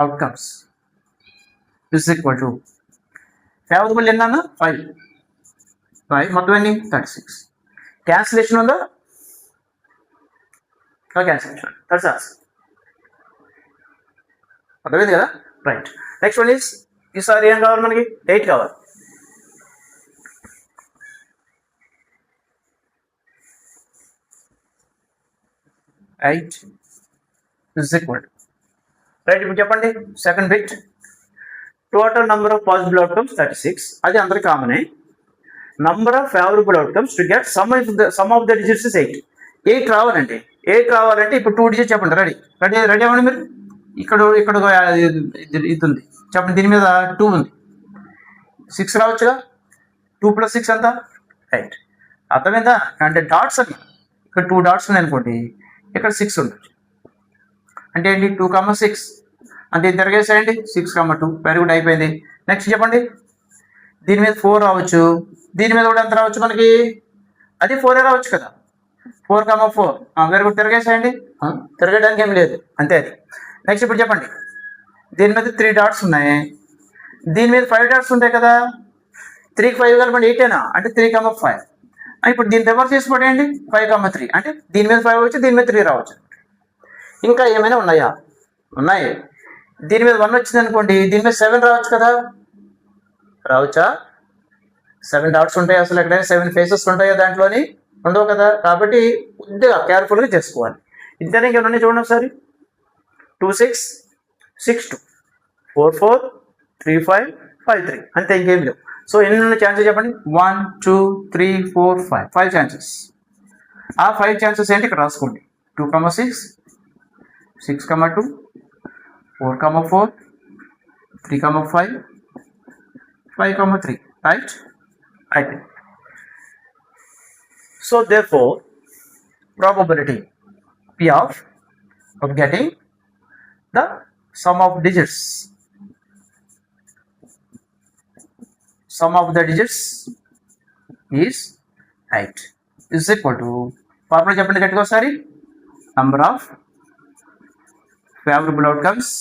Outcomes is equal to favourable ఎన్నా? 5 మొత్తం ఎన్ని? 36. క్యాన్సిలేషన్ ఉందా? క్యాన్సిలేషన్. అర్థమైంది కదా? రైట్. నెక్స్ట్ వన్ ఈస్, ఈసారి ఏం కావాలి మనకి? 8 కావాలి. రైట్ ఇప్పుడు చెప్పండి. Second bit total number of possible outcomes 36. అది అందరికి కామనే. Number of favourable outcomes to get some of the digits is 8. 8 రావాలండి. 8 రావాలంటే ఇప్పుడు 2 డిజిట్స్ చెప్పండి. రెడీ అవ్వండి మీరు. ఇక్కడ ఇది ఉంది చెప్పండి. దీని మీద 2 ఉంది. 6 రావచ్చుగా. 2 + 6 ఎంత? 8. అర్థమైందా? అంటే డాట్స్ అని ఇక్కడ 2 డాట్స్ ఉన్నాయి అనుకోండి, ఇక్కడ 6 ఉండొచ్చు. అంటే ఏంటి? 2 6 అంటే తిరగేసేయండి. 6 2 వెరీ గుడ్, అయిపోయింది. నెక్స్ట్ చెప్పండి. దీని మీద 4 రావచ్చు. దీని మీద కూడా ఎంత రావచ్చు మనకి? అది 4 రావచ్చు కదా. 4 4 వెరీ గుడ్, తిరగేసేయండి. తిరగడానికి ఏం లేదు, అంతే అది. నెక్స్ట్ ఇప్పుడు చెప్పండి. దీని మీద 3 డాట్స్ ఉన్నాయి. దీని మీద 5 డాట్స్ ఉంటాయి కదా. 3కి 5 కలపండి, 8 అంటే 3 5. ఇప్పుడు దీన్ని రివర్స్ చేసి పడేయండి. 5 3 అంటే దీని మీద 5 వచ్చి దీని మీద 3 రావచ్చు. ఇంకా ఏమైనా ఉన్నాయా? ఉన్నాయి. దీని మీద 1 వచ్చింది అనుకోండి, దీని మీద 7 రావచ్చు కదా. రావచ్చా? 7 డాట్స్ ఉంటాయి. అసలు ఎక్కడైనా 7 ఫేసెస్ ఉంటాయా దాంట్లోని? ఉండవు కదా. కాబట్టి కొద్దిగా కేర్ఫుల్గా చేసుకోవాలి. ఇంతనే ఇంకేమన్నా చూడండి ఒకసారి. 2 6 6 2 4 4 3 5 5 3 అంతే, ఇంకేం లేవు. సో ఎన్ని ఛాన్సెస్ చెప్పండి? 1 2 3 4 5 ఛాన్సెస్. ఆ 5 ఛాన్సెస్ ఏంటి ఇక్కడ రాసుకోండి. 2 6 6 2 4 4 3 5 5 3 రైట్. అయితే so therefore probability P of getting the sum of the digits is 8 is equal to formula చెప్పండి గట్టిగా ఒకసారి. Number of favourable outcomes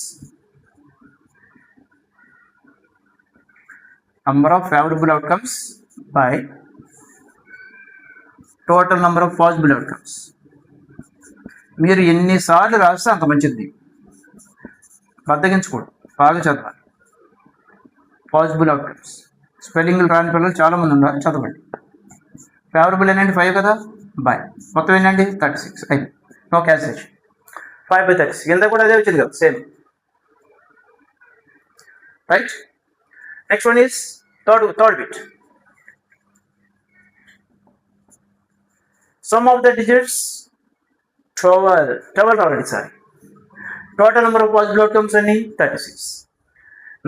number of favorable outcomes by total number of possible outcomes. మీరు ఎన్నిసార్లు రాస్తే అంత మంచిది, బద్దగించకూడదు, బాగా చదవాలి. పాసిబుల్ అవుట్కమ్స్, స్పెల్లింగ్లు రాని పిల్లలు చాలామంది ఉన్నారు, చదవండి. ఫేవరబుల్ ఏంటంటే 5 కదా, బై మొత్తం ఏంటండి 36, అయిపోయి నో క్యాన్సిలేషన్. 5/36 కింద కూడా అదే వచ్చింది కదా, same. Right. Next one is third bit. Some of the digits 12 already, sorry. Total number of possible outcomes any 36.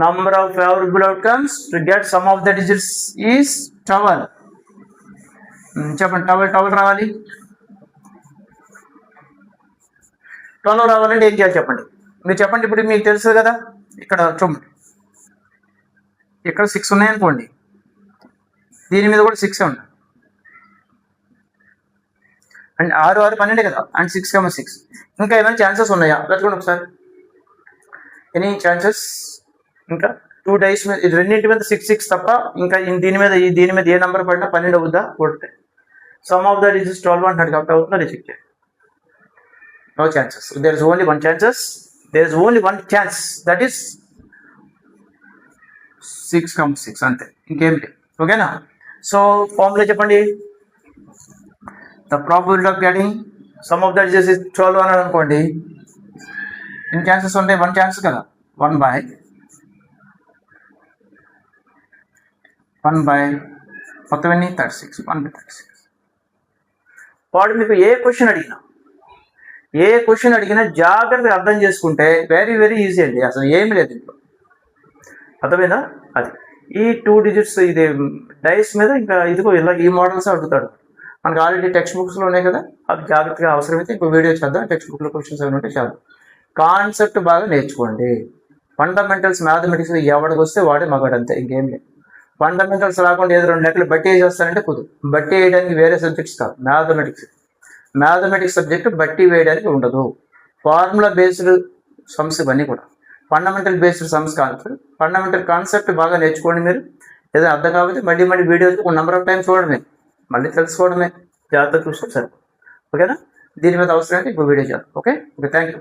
Number of favorable outcomes to get sum of the digits is 12. చెప్పండి, 12 రావాలి. 12 రావాలంటే ఏం చేయాలి చెప్పండి, మీరు చెప్పండి. ఇప్పుడు మీకు తెలుసు కదా, ఇక్కడ చూడండి, ఇక్కడ 6 ఉన్నాయనుకోండి, దీని మీద కూడా 6 ఉన్నాయి, అండ్ 6 6 12 కదా, అండ్ 6 ఇంకా ఏమైనా ఛాన్సెస్ ఉన్నాయా వెతకండి ఒకసారి. Any chances? ఇంకా 2 డైస్ మీద, ఇది రెండింటి మీద 6 6 తప్ప ఇంకా దీని మీద ఏ నెంబర్ పడినా 12 అవుద్దా? కొడితే సమ్ ఆఫ్ ద డిజిట్స్ 12 అంటున్నాడు కాబట్టి అవుతుందా? రిజెక్ట్ చేయండి. No chances. There is only one chances, there is only one chance, that is 6 అంతే, ఇంకేం లేదు. ఓకేనా? సో ఫార్ములా చెప్పండి. The probability of getting sum of the digits is 12 అన్నాడు అనుకోండి, ఎన్ని ఛాన్సెస్ ఉంటాయి? 1 ఛాన్స్ కదా, 1 by మొత్తం ఎన్ని? 36, 1/36. వాడు మీకు ఏ క్వశ్చన్ అడిగినా జాగ్రత్తగా అర్థం చేసుకుంటే వెరీ వెరీ ఈజీ అండి, అసలు ఏమి లేదు ఇంట్లో. అర్థమైందా? అది ఈ 2 digits ఇది డైస్ మీద ఇంకా ఇదిగో ఇలా ఈ మోడల్స్ అడుగుతాడు. మనకు ఆల్రెడీ టెక్స్ట్ బుక్స్లో ఉన్నాయి కదా, అవి జాగ్రత్తగా అవసరమైతే ఇంకో వీడియో చేద్దాం. టెక్స్ట్ బుక్లో క్వశ్చన్స్ ఏమైనా ఉంటే చేద్దాం. కాన్సెప్ట్ బాగా నేర్చుకోండి. ఫండమెంటల్స్ మ్యాథమెటిక్స్ ఎవడికి వస్తే వాడే మగాడు, అంతే, ఇంకేం లేదు. ఫండమెంటల్స్ రాకుండా ఏదో 2 లెక్కలు బట్టి వేసేస్తారంటే కుదురు. బట్టి వేయడానికి వేరే సబ్జెక్ట్స్ కాదు, మ్యాథమెటిక్స్ సబ్జెక్ట్ బట్టి వేయడానికి ఉండదు. ఫార్ములా బేస్డ్ సమ్స్ ఇవన్నీ కూడా ఫండమెంటల్ బేస్డ్ సమ్స్ కాదు. ఫండమెంటల్ కాన్సెప్ట్ బాగా నేర్చుకోండి. మీరు ఏదో అర్థం కాకపోతే మళ్ళీ వీడియో ఒక నెంబర్ ఆఫ్ టైమ్స్ చూడమే, మళ్ళీ తెలుసుకోవడమే, జాగ్రత్తగా చూసుకోండి సార్. ఓకేనా? దీని మీద అవసరమైతే ఇంకో వీడియో చేద్దాం. Okay, thank you.